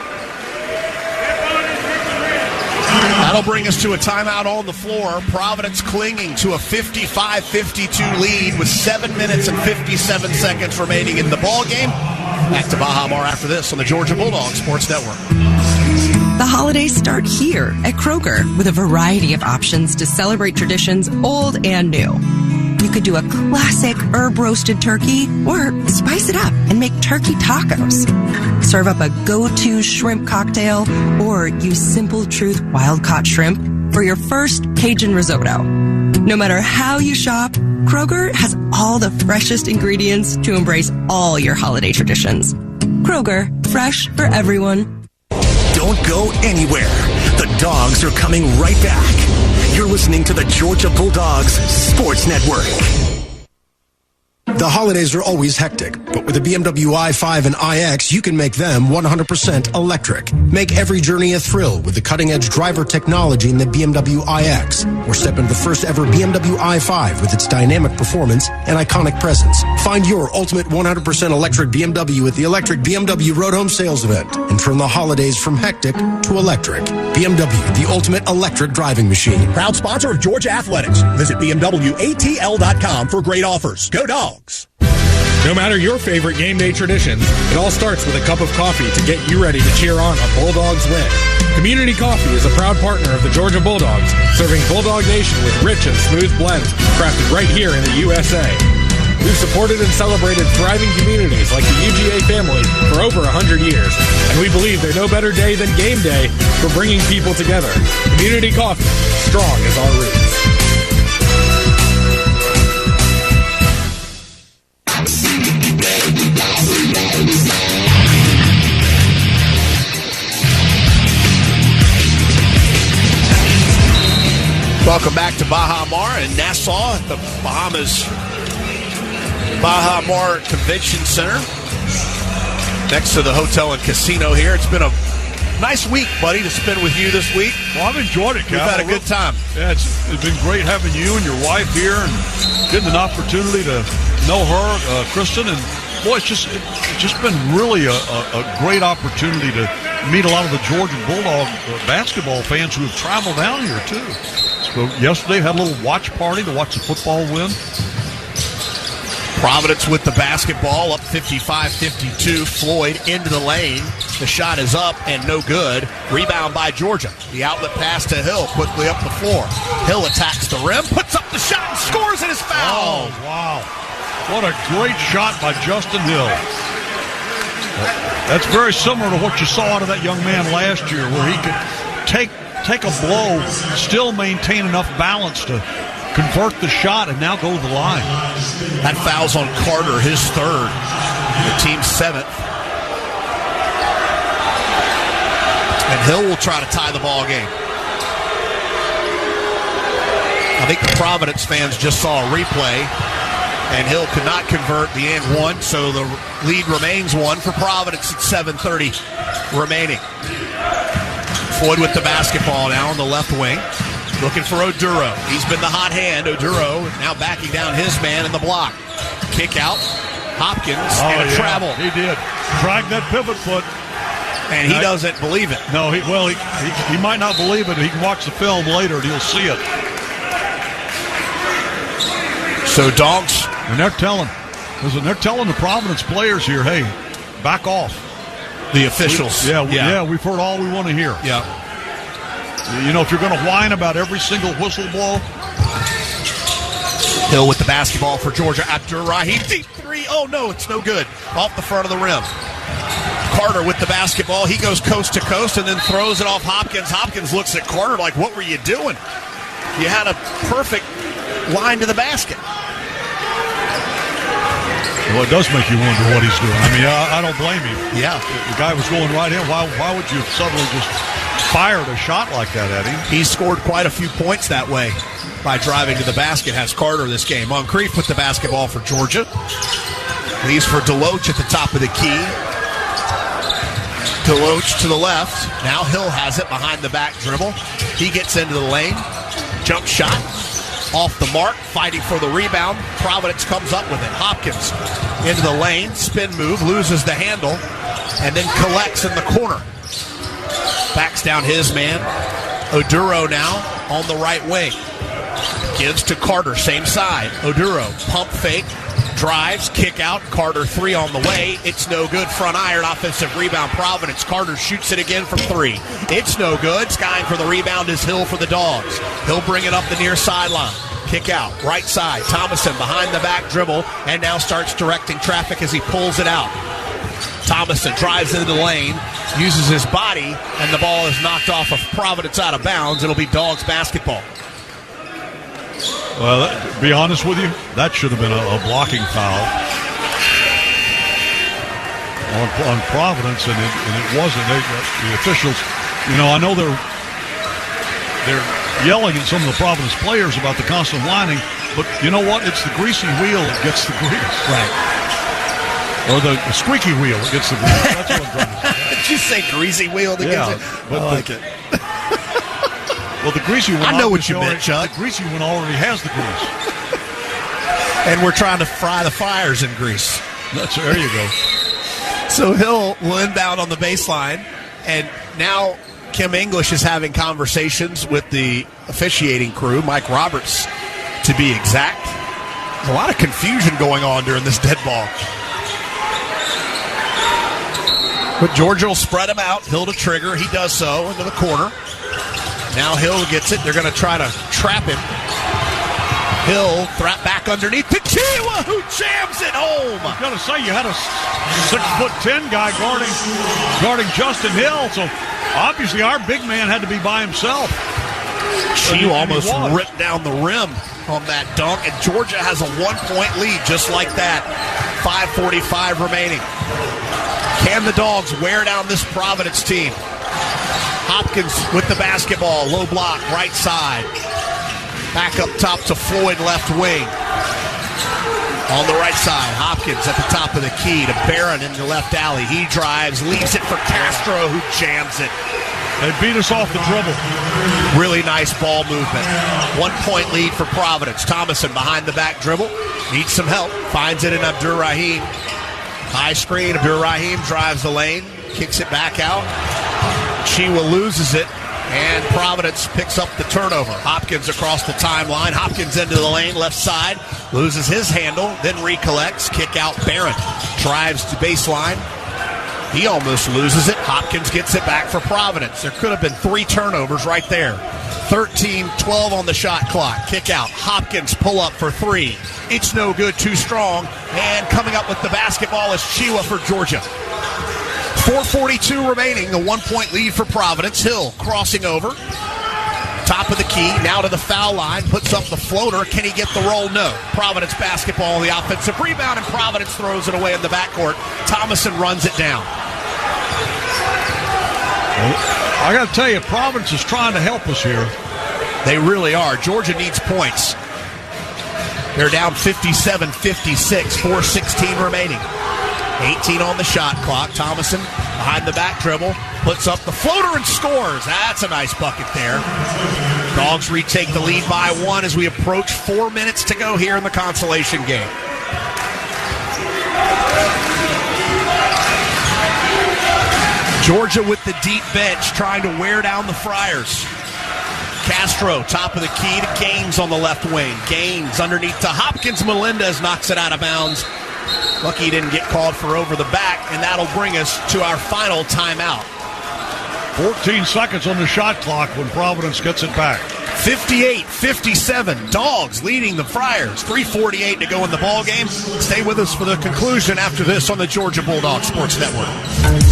That'll bring us to a timeout on the floor. Providence clinging to a 55-52 lead with 7 minutes and 57 seconds remaining in the ball game. Back to Baja Mar after this on the Georgia Bulldogs Sports Network. The holidays start here at Kroger with a variety of options to celebrate traditions old and new. You could do a classic herb-roasted turkey or spice it up and make turkey tacos. Serve up a go-to shrimp cocktail or use Simple Truth wild-caught shrimp for your first Cajun risotto. No matter how you shop, Kroger has all the freshest ingredients to embrace all your holiday traditions. Kroger, fresh for everyone. Don't go anywhere. The Dogs are coming right back. You're listening to the Georgia Bulldogs Sports Network. The holidays are always hectic, but with the BMW i5 and iX, you can make them 100% electric. Make every journey a thrill with the cutting-edge driver technology in the BMW iX. Or step into the first ever BMW i5 with its dynamic performance and iconic presence. Find your ultimate 100% electric BMW at the Electric BMW Road Home Sales Event and turn the holidays from hectic to electric. BMW, the ultimate electric driving machine. Proud sponsor of Georgia Athletics. Visit BMWATL.com for great offers. Go Dogs! No matter your favorite game day traditions, it all starts with a cup of coffee to get you ready to cheer on a Bulldogs win. Community Coffee is a proud partner of the Georgia Bulldogs, serving Bulldog Nation with rich and smooth blends crafted right here in the USA. We've supported and celebrated thriving communities like the UGA family for over 100 years, and we believe there's no better day than game day for bringing people together. Community Coffee, strong as our roots. Welcome back to Baja Mar in Nassau at the Bahamas Baja Mar Convention Center next to the hotel and casino here. It's been a nice week, buddy, to spend with you this week. Well, I've enjoyed it, Cal. We've had a good time. Yeah, it's been great having you and your wife here and getting an opportunity to know her, Kristen, and boy, it's just been really a great opportunity to meet a lot of the Georgia Bulldog basketball fans who have traveled down here too. So yesterday had a little watch party to watch the football win. Providence with the basketball, up 55-52. Floyd into the lane. The shot is up and no good. Rebound by Georgia. The outlet pass to Hill, quickly up the floor. Hill attacks the rim, puts up the shot, and scores, and is fouled. Oh, wow. What a great shot by Justin Hill. That's very similar to what you saw out of that young man last year, where he could take a blow, still maintain enough balance to convert the shot, and now go to the line. That foul's on Carter, his third, the team's seventh. And Hill will try to tie the ball game. I think the Providence fans just saw a replay, and Hill could not convert the and one, so the lead remains one for Providence at 7:30 remaining. Floyd with the basketball now on the left wing, looking for Oduro. He's been the hot hand. Oduro now backing down his man in the block. Kick out. Hopkins and a travel. He did. Drag that pivot foot. And he doesn't believe it. No, he might not believe it. He can watch the film later and he'll see it. So Dogs. And they're telling the Providence players here, hey, back off. The officials. We've heard all we want to hear. Yeah. You know, if you're going to whine about every single whistle blow. Hill with the basketball for Georgia. Abdur-Rahim, deep three. Oh, no, it's no good. Off the front of the rim. Carter with the basketball. He goes coast to coast and then throws it off Hopkins. Hopkins looks at Carter like, what were you doing? You had a perfect line to the basket. Well, it does make you wonder what he's doing. I mean, I don't blame him. Yeah. The guy was going right in. Why would you suddenly just fired a shot like that at him? He scored quite a few points that way by driving to the basket. Has Carter this game. Moncrief with the basketball for Georgia. Leaves for Deloach at the top of the key. Deloach to the left. Now Hill has it behind the back dribble. He gets into the lane. Jump shot. off the mark, fighting for the rebound. Providence comes up with it. Hopkins into the lane, spin move, loses the handle, and then collects in the corner. Backs down his man. Oduro now on the right wing. Gives to Carter, same side. Oduro, pump fake, drives, kick out. Carter 3 on the way. It's no good. Front iron, offensive rebound. Providence. Carter shoots it again from 3. It's no good. Skying for the rebound is Hill for the Dogs. He'll bring it up the near sideline. Kick out, right side. Thomason behind the back dribble and now starts directing traffic as he pulls it out. Thomason drives into the lane, uses his body, and the ball is knocked off of Providence out of bounds. It'll be Dogs basketball. Well, to be honest with you, that should have been a blocking foul on Providence, and it wasn't. The officials, I know they're yelling at some of the Providence players about the constant whining, but you know what? It's the greasy wheel that gets the grease. Right. Or the squeaky wheel that gets the grease. That's what I'm trying to say. Did you say greasy wheel that gets it? But I like it. Well, the greasy one. I know what you meant, Chuck. The greasy one already has the grease. And we're trying to fry the fires in grease. There you go. So Hill will inbound on the baseline, and now Kim English is having conversations with the officiating crew, Mike Roberts, to be exact. There's a lot of confusion going on during this dead ball. But Georgia will spread him out. Hill to trigger. He does so into the corner. Now Hill gets it. They're going to try to trap him. Hill back underneath to Chiwa, who jams it home. I was going to say, you had a 6'10" guy guarding Justin Hill, so obviously our big man had to be by himself. Chiwa almost ripped down the rim on that dunk, and Georgia has a 1-point lead just like that. 5:45 remaining. Can the Dogs wear down this Providence team? Hopkins with the basketball, low block, right side. Back up top to Floyd, left wing. On the right side, Hopkins at the top of the key to Barron in the left alley. He drives, leaves it for Castro, who jams it. They beat us off the dribble. Really nice ball movement. 1-point lead for Providence. Thomason behind the back dribble. Needs some help. Finds it in Abdur-Rahim. High screen. Abdur-Rahim drives the lane. Kicks it back out. Chiwa loses it. And Providence picks up the turnover. Hopkins across the timeline. Hopkins into the lane, left side. Loses his handle, then recollects. Kick out Barron. Drives to baseline. He almost loses it. Hopkins gets it back for Providence. There could have been 3 turnovers right there. 13-12 on the shot clock. Kick out. Hopkins pull up for 3. It's no good, too strong. And coming up with the basketball is Chiwa for Georgia. 4:42 remaining, the 1-point lead for Providence. Hill crossing over. Top of the key, now to the foul line. Puts up the floater. Can he get the roll? No. Providence basketball, the offensive rebound, and Providence throws it away in the backcourt. Thomason runs it down. I got to tell you, Providence is trying to help us here. They really are. Georgia needs points. They're down 57-56, 4:16 remaining. 18 on the shot clock. Thomason behind the back dribble, puts up the floater and scores. That's a nice bucket there. Dogs retake the lead by 1 as we approach 4 minutes to go here in the consolation game. Georgia with the deep bench trying to wear down the Friars. Castro, top of the key to Gaines on the left wing. Gaines underneath to Hopkins. Melendez knocks it out of bounds. Lucky he didn't get called for over the back, and that'll bring us to our final timeout. 14 seconds on the shot clock when Providence gets it back. 58-57, Dogs leading the Friars. 3:48 to go in the ball game. Stay with us for the conclusion after this on the Georgia Bulldog Sports Network.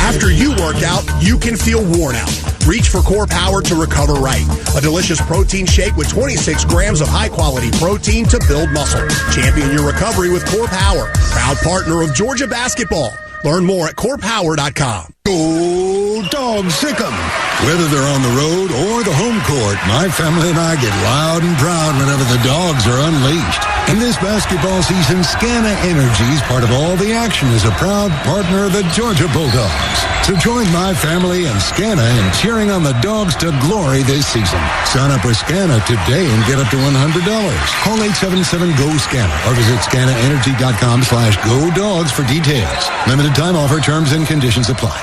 After you work out, you can feel worn out. Reach for Core Power to recover right. A delicious protein shake with 26 grams of high-quality protein to build muscle. Champion your recovery with Core Power. Proud partner of Georgia basketball. Learn more at corepower.com. Go Dogs, sick 'em. Whether they're on the road or the home court, my family and I get loud and proud whenever the dogs are unleashed. And this basketball season, Scana Energy's part of all the action is a proud partner of the Georgia Bulldogs. So join my family and Scana in cheering on the dogs to glory this season. Sign up with Scana today and get up to $100. Call 877-GO-SCANA or visit scanaenergy.com/GoDogs for details. Limited time offer, terms and conditions apply.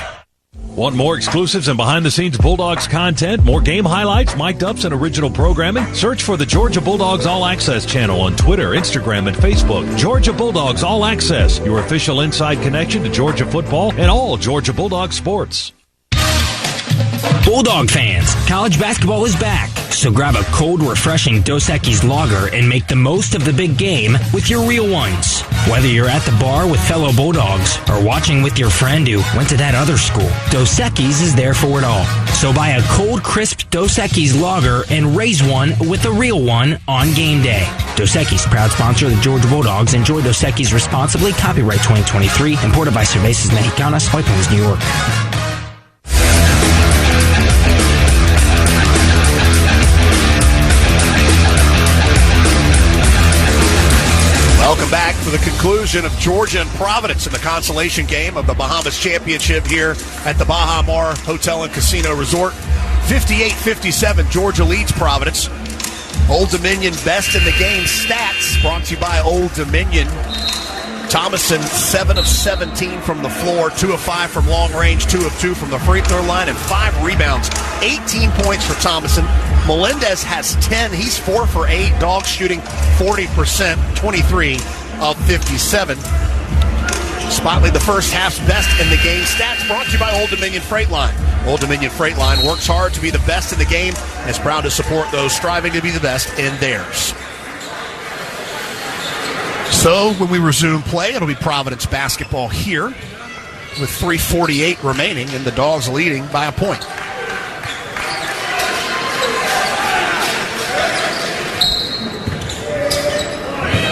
Want more exclusives and behind-the-scenes Bulldogs content, more game highlights, mic'd ups, and original programming? Search for the Georgia Bulldogs All Access channel on Twitter, Instagram, and Facebook. Georgia Bulldogs All Access, your official inside connection to Georgia football and all Georgia Bulldogs sports. Bulldog fans, college basketball is back, so grab a cold, refreshing Dos Equis lager and make the most of the big game with your real ones. Whether you're at the bar with fellow Bulldogs or watching with your friend who went to that other school, Dos Equis is there for it all. So buy a cold, crisp Dos Equis lager and raise one with a real one on game day. Dos Equis, proud sponsor of the Georgia Bulldogs. Enjoy Dos Equis responsibly. Copyright 2023. Imported by Cervezas Mexicanas, White Plains, New York. Welcome back for the conclusion of Georgia and Providence in the consolation game of the Bahamas Championship here at the Baha Mar Hotel and Casino Resort. 58-57, Georgia leads Providence. Old Dominion best in the game stats brought to you by Old Dominion. Thomason, 7 of 17 from the floor, 2 of 5 from long range, 2 of 2 from the free throw line, and 5 rebounds. 18 points for Thomason. Melendez has 10. He's 4 for 8. Dogs shooting 40%, 23 of 57. Spotley, the first half's best in the game stats brought to you by Old Dominion Freight Line. Old Dominion Freight Line works hard to be the best in the game and is proud to support those striving to be the best in theirs. So when we resume play, it'll be Providence basketball here with 3:48 remaining and the Dogs leading by a point.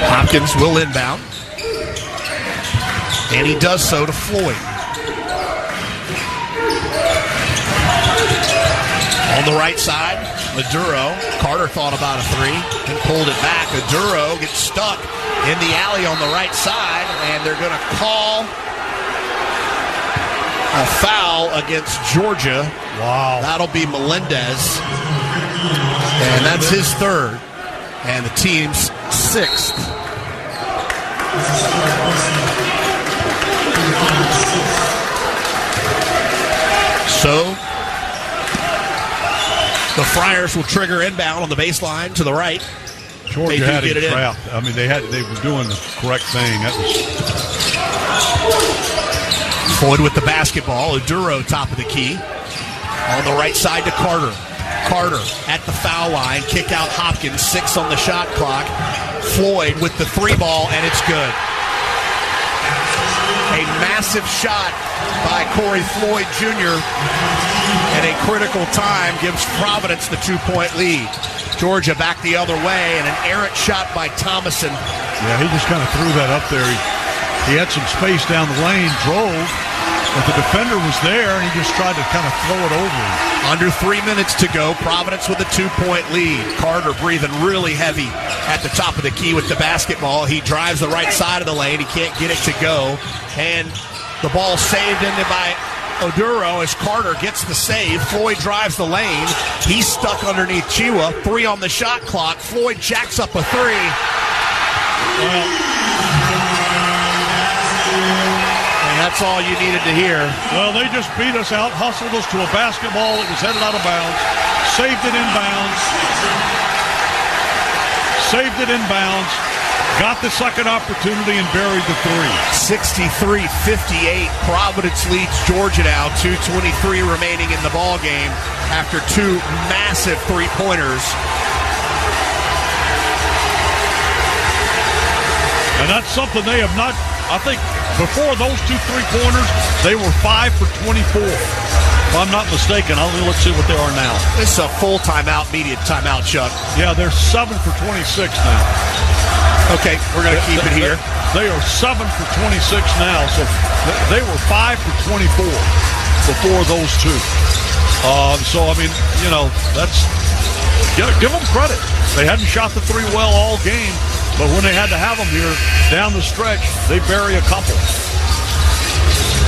Hopkins will inbound. And he does so to Floyd. On the right side, Maduro. Carter thought about a three and pulled it back. Maduro gets stuck in the alley on the right side, and they're going to call a foul against Georgia. Wow. That'll be Melendez. And that's his third. And the team's sixth. So the Friars will trigger inbound on the baseline to the right. Georgia had it trapped. I mean, they were doing the correct thing. That was Floyd with the basketball. Uduro top of the key. On the right side to Carter. Carter at the foul line. Kick out Hopkins. 6 on the shot clock. Floyd with the 3 ball, and it's good. A massive shot by Corey Floyd Jr. at a critical time gives Providence the 2-point lead. Georgia back the other way, and an errant shot by Thomason. Yeah, he just kind of threw that up there. He had some space down the lane, drove, but the defender was there, and he just tried to kind of throw it over him. Under 3 minutes to go, Providence with a 2-point lead. Carter breathing really heavy at the top of the key with the basketball. He drives the right side of the lane. He can't get it to go, and the ball saved in by Oduro as Carter gets the save. Floyd drives the lane. He's stuck underneath Chiwa. 3 on the shot clock. Floyd jacks up a 3. Well, and that's all you needed to hear. Well, they just beat us out, hustled us to a basketball that was headed out of bounds, saved it inbounds, got the second opportunity and buried the 3. 63-58. Providence leads Georgia now. 2:23 remaining in the ball game after 2 massive three-pointers. And that's something they have not, I think, before those 2 three-pointers, they were 5 for 24. If I'm not mistaken, let's see what they are now. This is a full timeout, media timeout, Chuck. Yeah, they're 7 for 26 now. Okay, we're going to keep it here. They are 7 for 26 now, so they were 5 for 24 before those 2. So, I mean, that's give them credit. They hadn't shot the three well all game, but when they had to have them here down the stretch, they bury a couple.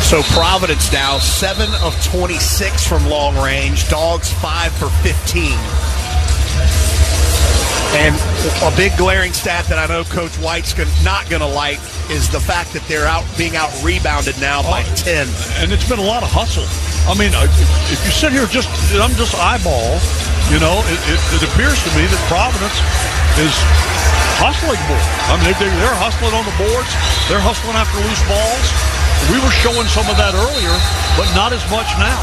So Providence now 7 of 26 from long range. Dogs 5 for 15. And a big glaring stat that I know Coach White's not going to like is the fact that they're being out rebounded now by 10. And it's been a lot of hustle. I mean, if you sit here I'm just eyeball, it appears to me that Providence is hustling more. I mean, they're hustling on the boards. They're hustling after loose balls. We were showing some of that earlier, but not as much now.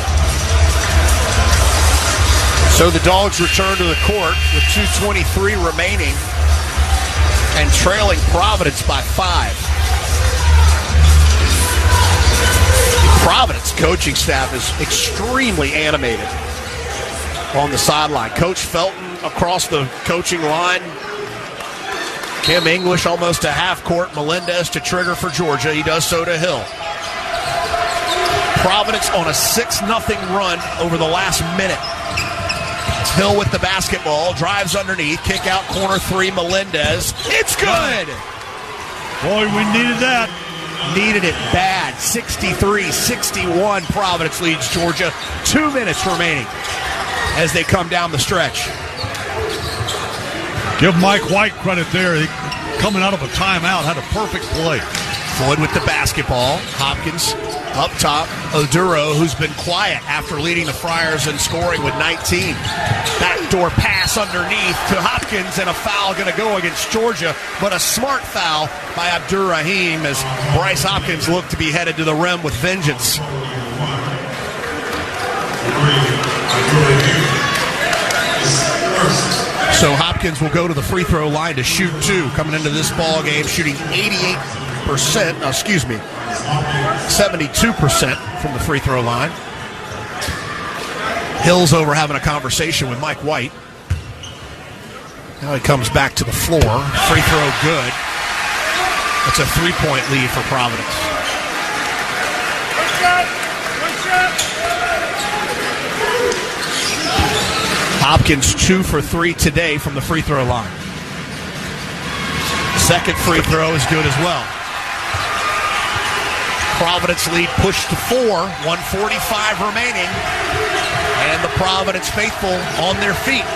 So the Dogs return to the court with 2:23 remaining and trailing Providence by 5. Providence coaching staff is extremely animated on the sideline. Coach Felton across the coaching line. Kim English almost to half court. Melendez to trigger for Georgia. He does so to Hill. Providence on a 6-0 run over the last minute. Hill with the basketball, drives underneath, kick out corner three, Melendez. It's good! Boy, we needed that. Needed it bad. 63-61, Providence leads Georgia. 2 minutes remaining as they come down the stretch. Give Mike White credit there. He, coming out of a timeout, had a perfect play. Floyd with the basketball. Hopkins up top. Oduro, who's been quiet after leading the Friars in scoring with 19. Backdoor pass underneath to Hopkins, and a foul going to go against Georgia, but a smart foul by Abdur-Rahim as Bryce Hopkins looked to be headed to the rim with vengeance. So Hopkins will go to the free throw line to shoot 2, coming into this ball game, shooting 72% from the free throw line. Hill's over having a conversation with Mike White. Now he comes back to the floor. Free throw good. It's a 3-point lead for Providence. Hopkins 2 for 3 today from the free throw line. Second free throw is good as well. Providence lead pushed to 4, 1:45 remaining, and the Providence faithful on their feet.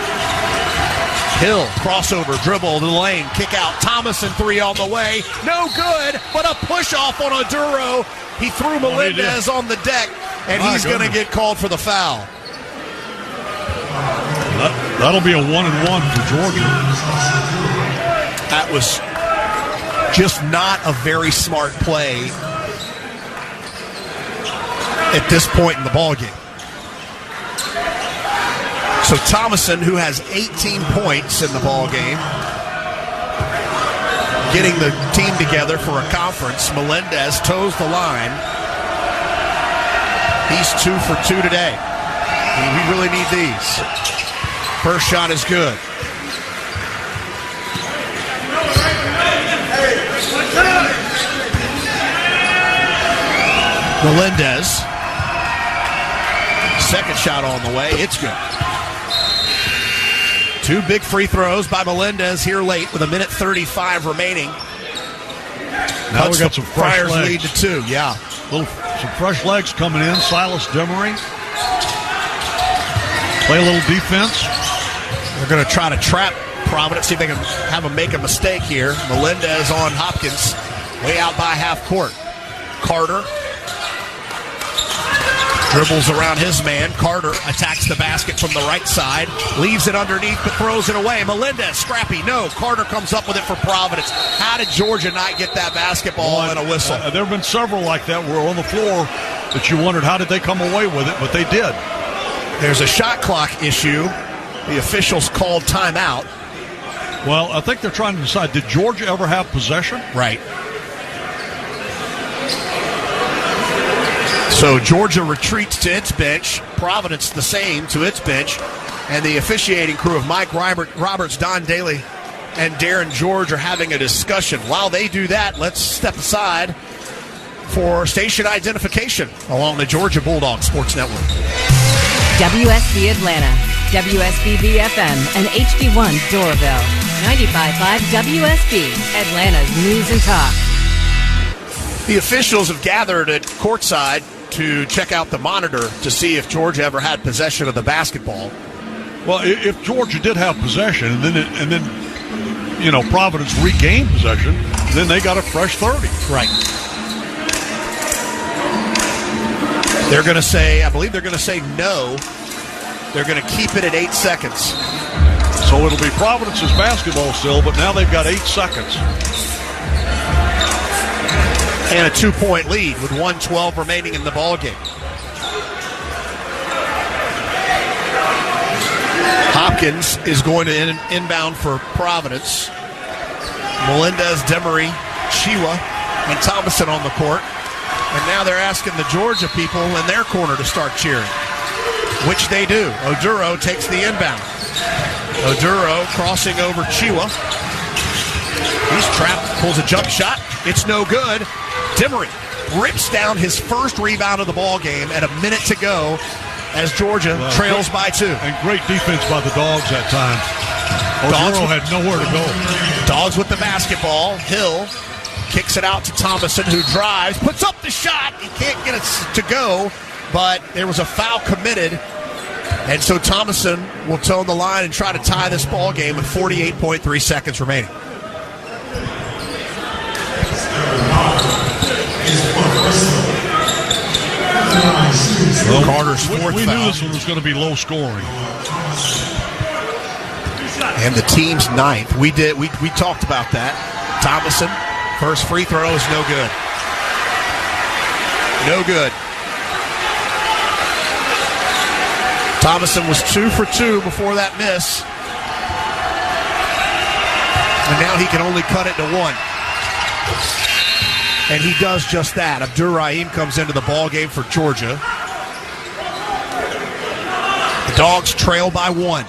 Hill, crossover, dribble to the lane, kick out, Thomason 3 on the way, no good, but a push off on Oduro. He threw Melendez on the deck, and he's going to get called for the foul. That'll be a 1-and-1 for Georgia. That was just not a very smart play at this point in the ballgame. So Thomason, who has 18 points in the ballgame, getting the team together for a conference. Melendez toes the line. He's 2 for 2 today. We really need these. First shot is good. Melendez. Second shot on the way. It's good. 2 big free throws by Melendez here late with 1:35 remaining. Now we got some fresh Friars legs. lead to 2, yeah. Some fresh legs coming in. Silas Demery. Play a little defense. They're going to try to trap Providence, see if they can have them make a mistake here. Melendez on Hopkins, way out by half court. Carter dribbles around his man. Carter attacks the basket from the right side, leaves it underneath but throws it away. Melendez, scrappy, no. Carter comes up with it for Providence. How did Georgia not get that basketball and a whistle? There have been several like that were on the floor that you wondered how did they come away with it, but they did. There's a shot clock issue. The officials called timeout. Well, I think they're trying to decide, did Georgia ever have possession? Right. So Georgia retreats to its bench. Providence the same to its bench. And the officiating crew of Mike Roberts, Don Daly, and Darren George are having a discussion. While they do that, let's step aside for station identification along the Georgia Bulldog Sports Network. WSB Atlanta, WSB FM, and HD1 Doraville. 95.5 WSB, Atlanta's News and Talk. The officials have gathered at courtside to check out the monitor to see if Georgia ever had possession of the basketball. Well, if Georgia did have possession and then Providence regained possession, then they got a fresh 30. Right. They're going to say, I believe they're going to say no. They're going to keep it at 8 seconds. So it'll be Providence's basketball still, but now they've got 8 seconds. And a 2-point lead with 1:12 remaining in the ballgame. Hopkins is going to inbound for Providence. Melendez, Demery, Chiwa, and Thomason on the court. And now they're asking the Georgia people in their corner to start cheering, which they do. Oduro takes the inbound. Oduro crossing over Chiwa. He's trapped, pulls a jump shot. It's no good. Demery rips down his first rebound of the ball game at a minute to go as Georgia trails by 2. And great defense by the Dogs that time. Oduro had nowhere to go. Dogs with the basketball. Hill kicks it out to Thomason, who drives, puts up the shot. He can't get it to go, but there was a foul committed. And so Thomason will toe the line and try to tie this ball game with 48.3 seconds remaining. Well, Carter's fourth we foul. knew this one was going to be low scoring. And the team's ninth. We talked about that. Thomason, first free throw is no good. No good. Thomason was 2 for 2 before that miss. And now he can only cut it to 1. And he does just that. Abdur-Rahim comes into the ball game for Georgia. The Dogs trail by 1.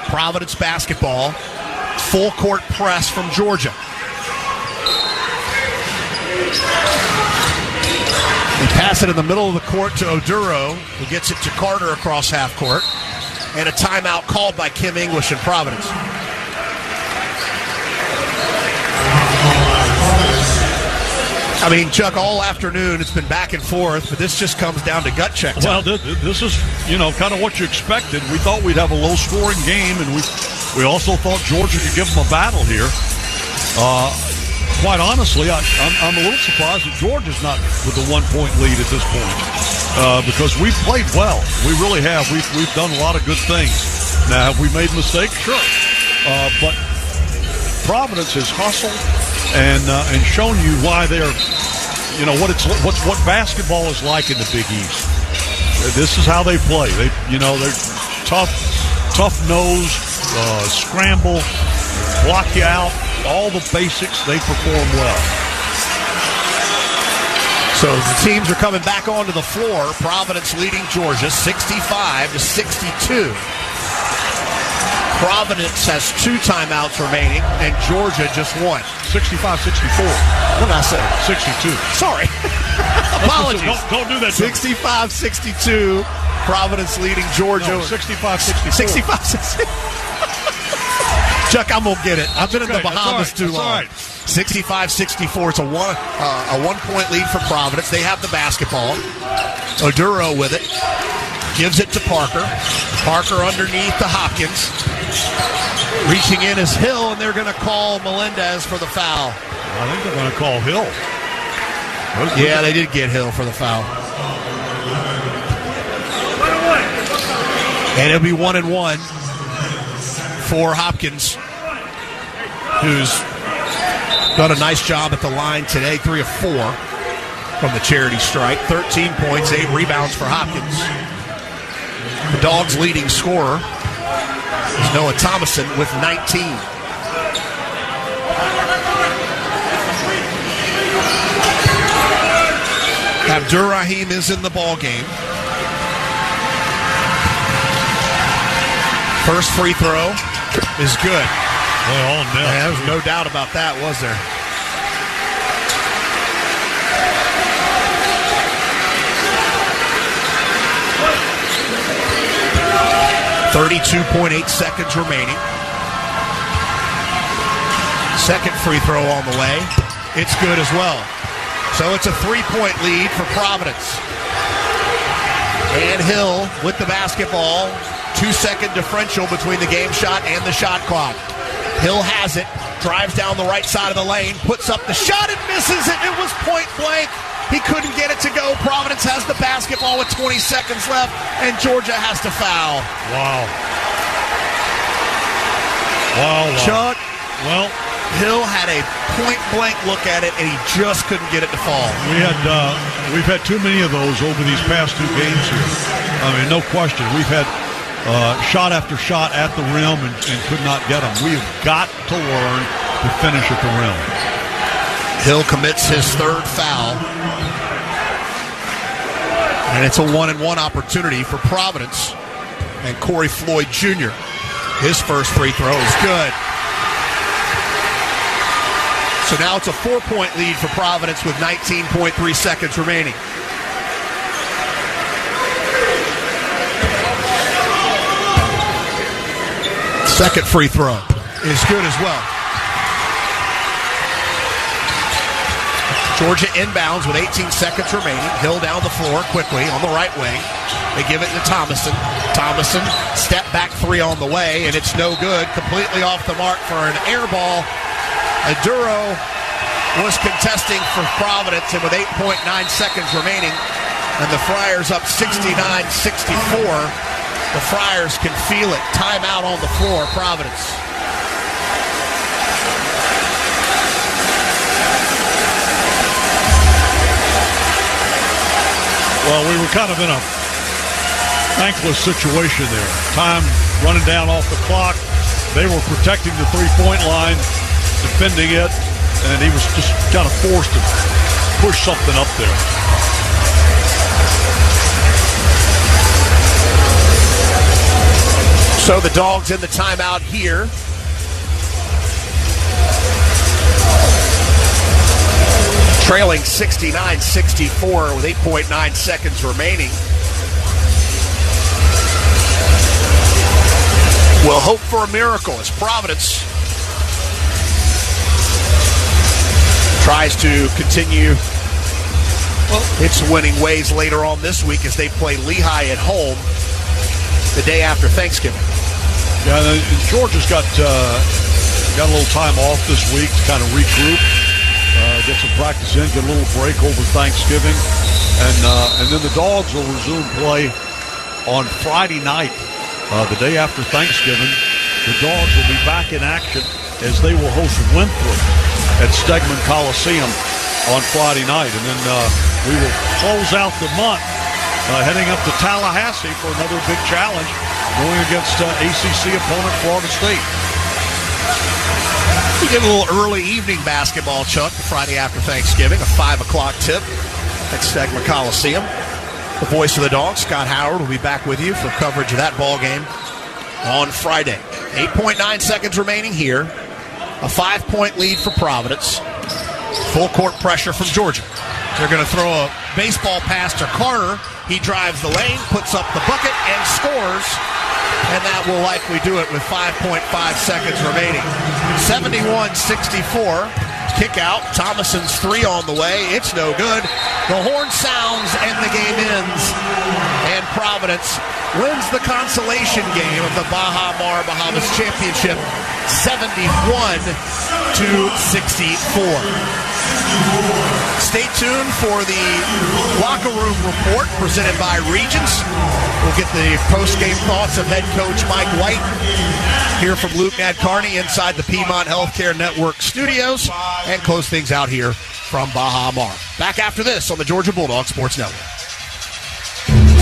Providence basketball. Full court press from Georgia. They pass it in the middle of the court to Oduro, who gets it to Carter across half court. And a timeout called by Kim English in Providence. I mean, Chuck, all afternoon it's been back and forth, but this just comes down to gut check time. Well, this is, kind of what you expected. We thought we'd have a low-scoring game, and we also thought Georgia could give them a battle here. Quite honestly, I'm a little surprised that Georgia's not with a 1-point lead at this point because we've played well. We really have. We've done a lot of good things. Now, have we made mistakes? Sure. But Providence has hustled and shown you why they're, what basketball is like in the Big East. This is how they play. They're tough-nosed, scramble, block you out, all the basics. They perform well. So the teams are coming back onto the floor. Providence leading Georgia 65-62. Providence has 2 timeouts remaining, and Georgia just 1. 65-64. What did I say? 62. Sorry. Apologies. Don't do that. 65-62. Providence leading Georgia. No, 65-64. 65-64. Chuck, I'm going to get it. I've been in the Bahamas too long. Right. 65-64. It's a 1-point lead for Providence. They have the basketball. Oduro with it. Gives it to Parker. Parker underneath to Hopkins. Reaching in is Hill, and they're going to call Melendez for the foul. I think they're going to call Hill. Yeah, they did get Hill for the foul. And it'll be 1-1 for Hopkins, who's done a nice job at the line today, 3 of 4 from the charity strike. 13 points, 8 rebounds for Hopkins. The Dogs' leading scorer is Noah Thomason with 19. Abdur-Rahim is in the ball game. First free throw is good. Well, no. There was no doubt about that, was there? 32.8 seconds remaining. Second free throw on the way. It's good as well. So it's a 3-point lead for Providence. And Hill with the basketball. 2-second differential between the game shot and the shot clock. Hill has it. Drives down the right side of the lane. Puts up the shot and misses it. It was point blank. He couldn't get it to go. Providence has the basketball with 20 seconds left, and Georgia has to foul. Wow. Wow. Chuck, well, Hill had a point-blank look at it, and he just couldn't get it to fall. We've had too many of those over these past two games here. I mean, no question. We've had shot after shot at the rim and could not get them. We've got to learn to finish at the rim. Hill commits his third foul. And it's a 1-and-1 opportunity for Providence. And Corey Floyd Jr., his first free throw is good. So now it's a 4-point lead for Providence with 19.3 seconds remaining. Second free throw is good as well. Georgia inbounds with 18 seconds remaining. Hill down the floor quickly on the right wing. They give it to Thomason. Thomason, step back three on the way, and it's no good. Completely off the mark for an air ball. Aduro was contesting for Providence, and with 8.9 seconds remaining, and the Friars up 69-64, the Friars can feel it. Timeout on the floor, Providence. Well, we were kind of in a thankless situation there. Time running down off the clock. They were protecting the three-point line, defending it, and he was just kind of forced to push something up there. So the Dogs in the timeout here. Trailing 69-64 with 8.9 seconds remaining. We'll hope for a miracle as Providence tries to continue its winning ways later on this week as they play Lehigh at home the day after Thanksgiving. Yeah, and Georgia's got a little time off this week to kind of regroup. Get some practice in, get a little break over Thanksgiving, and then the Dogs will resume play on Friday night, the day after Thanksgiving. The Dogs will be back in action as they will host Winthrop at Stegman Coliseum on Friday night, and then we will close out the month heading up to Tallahassee for another big challenge, going against ACC opponent Florida State. We get a little early evening basketball, Chuck, Friday after Thanksgiving, a 5 o'clock tip at Stegman Coliseum. The voice of the Dogs, Scott Howard, will be back with you for coverage of that ball game on Friday. 8.9 seconds remaining here. A 5-point lead for Providence. Full court pressure from Georgia. They're going to throw a baseball pass to Carter. He drives the lane, puts up the bucket, and scores. And that will likely do it with 5.5 seconds remaining. 71-64. Kick out. Thomason's three on the way. It's no good. The horn sounds and the game ends. And Providence wins the consolation game of the Baha Mar Bahamas Championship 71-64. Stay tuned for the locker room report presented by Regions. We'll get the post-game thoughts of head coach Mike White. Hear from Luke Nadkarni inside the Piedmont Healthcare Network studios, and close things out here from Baha Mar. Back after this on the Georgia Bulldog Sports Network.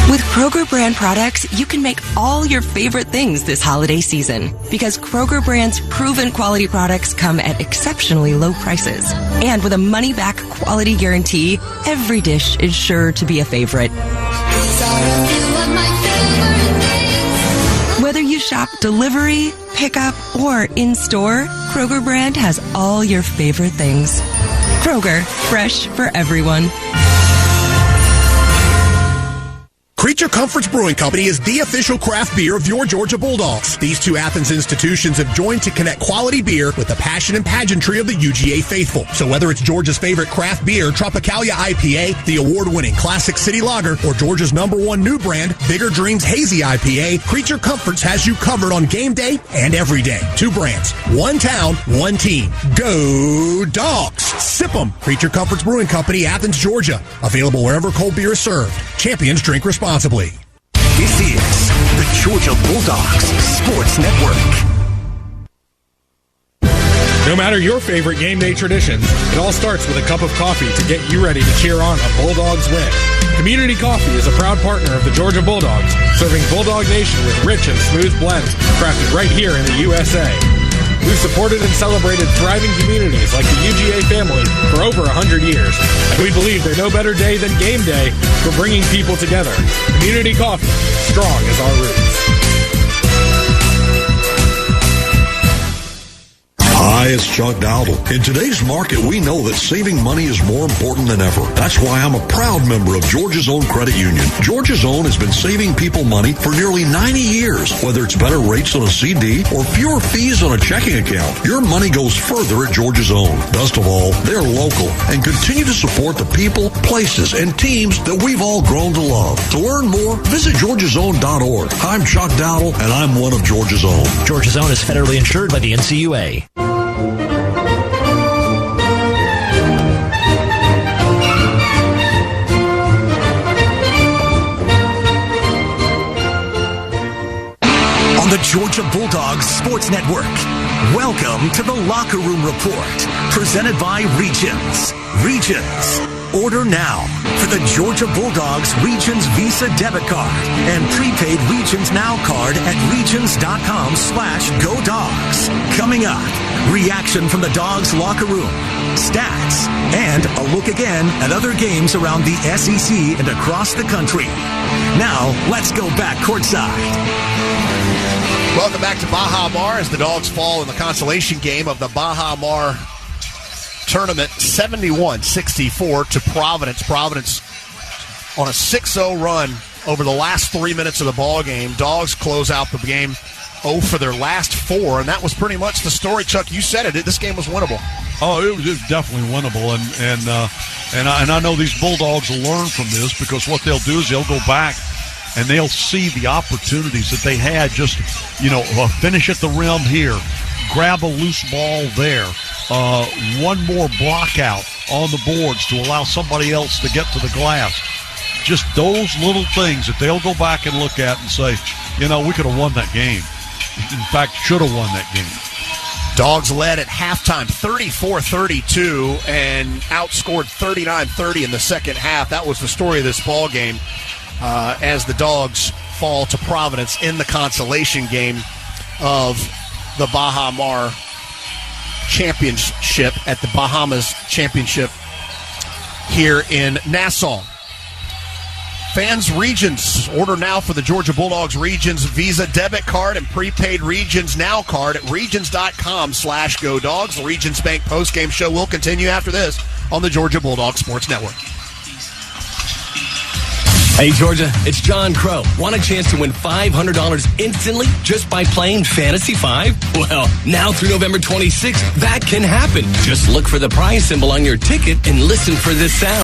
With Kroger brand products, you can make all your favorite things this holiday season. Because Kroger brand's proven quality products come at exceptionally low prices. And with a money-back quality guarantee, every dish is sure to be a favorite. Whether you shop delivery, pickup, or in-store, Kroger brand has all your favorite things. Kroger, fresh for everyone. Creature Comforts Brewing Company is the official craft beer of your Georgia Bulldogs. These two Athens institutions have joined to connect quality beer with the passion and pageantry of the UGA faithful. So whether it's Georgia's favorite craft beer, Tropicalia IPA, the award-winning Classic City Lager, or Georgia's #1 new brand, Bigger Dreams Hazy IPA, Creature Comforts has you covered on game day and every day. Two brands, one town, one team. Go Dogs! Sip 'em! Creature Comforts Brewing Company, Athens, Georgia. Available wherever cold beer is served. Champions drink responsibly. This is the Georgia Bulldogs Sports Network. No matter your favorite game day traditions, it all starts with a cup of coffee to get you ready to cheer on a Bulldogs win. Community Coffee is a proud partner of the Georgia Bulldogs, serving Bulldog Nation with rich and smooth blends crafted right here in the USA. We've supported and celebrated thriving communities like the UGA family for over 100 years, and we believe there's no better day than game day for bringing people together. Community Coffee, strong as our roots. Hi, it's Chuck Dowdle. In today's market, we know that saving money is more important than ever. That's why I'm a proud member of Georgia's Own Credit Union. Georgia's Own has been saving people money for nearly 90 years. Whether it's better rates on a CD or fewer fees on a checking account, your money goes further at Georgia's Own. Best of all, they're local and continue to support the people, places, and teams that we've all grown to love. To learn more, visit georgiasown.org. I'm Chuck Dowdle, and I'm one of Georgia's Own. Georgia's Own is federally insured by the NCUA. The Georgia Bulldogs Sports Network. Welcome to the Locker Room Report, presented by Regions. Regions. Order now for the Georgia Bulldogs Regions Visa debit card and prepaid Regions Now card at regions.com/GoDogs. Coming up, reaction from the Dogs locker room, stats, and a look again at other games around the SEC and across the country. Now, let's go back courtside. Welcome back to Baha Mar as the Dogs fall in the consolation game of the Baha Mar tournament, 71-64 to Providence. Providence on a 6-0 run over the last 3 minutes of the ball game. Dogs close out the game 0 for their last 4, and that was pretty much the story. Chuck, you said it. This game was winnable. Oh, it was definitely winnable, and I know these Bulldogs will learn from this, because what they'll do is they'll go back and they'll see the opportunities that they had. Just, finish at the rim here, grab a loose ball there, one more block out on the boards to allow somebody else to get to the glass. Just those little things that they'll go back and look at and say, we could have won that game. In fact, should have won that game. Dogs led at halftime 34-32 and outscored 39-30 in the second half. That was the story of this ball game. As the Dogs fall to Providence in the consolation game of the Baha Mar Championship at the Bahamas Championship here in Nassau. Fans, Regions, order now for the Georgia Bulldogs Regions Visa debit card and prepaid Regions Now card at regions.com/GoDogs. The Regions Bank postgame show will continue after this on the Georgia Bulldogs Sports Network. Hey, Georgia, it's John Crow. Want a chance to win $500 instantly just by playing Fantasy 5? Well, now through November 26th, that can happen. Just look for the prize symbol on your ticket and listen for this sound.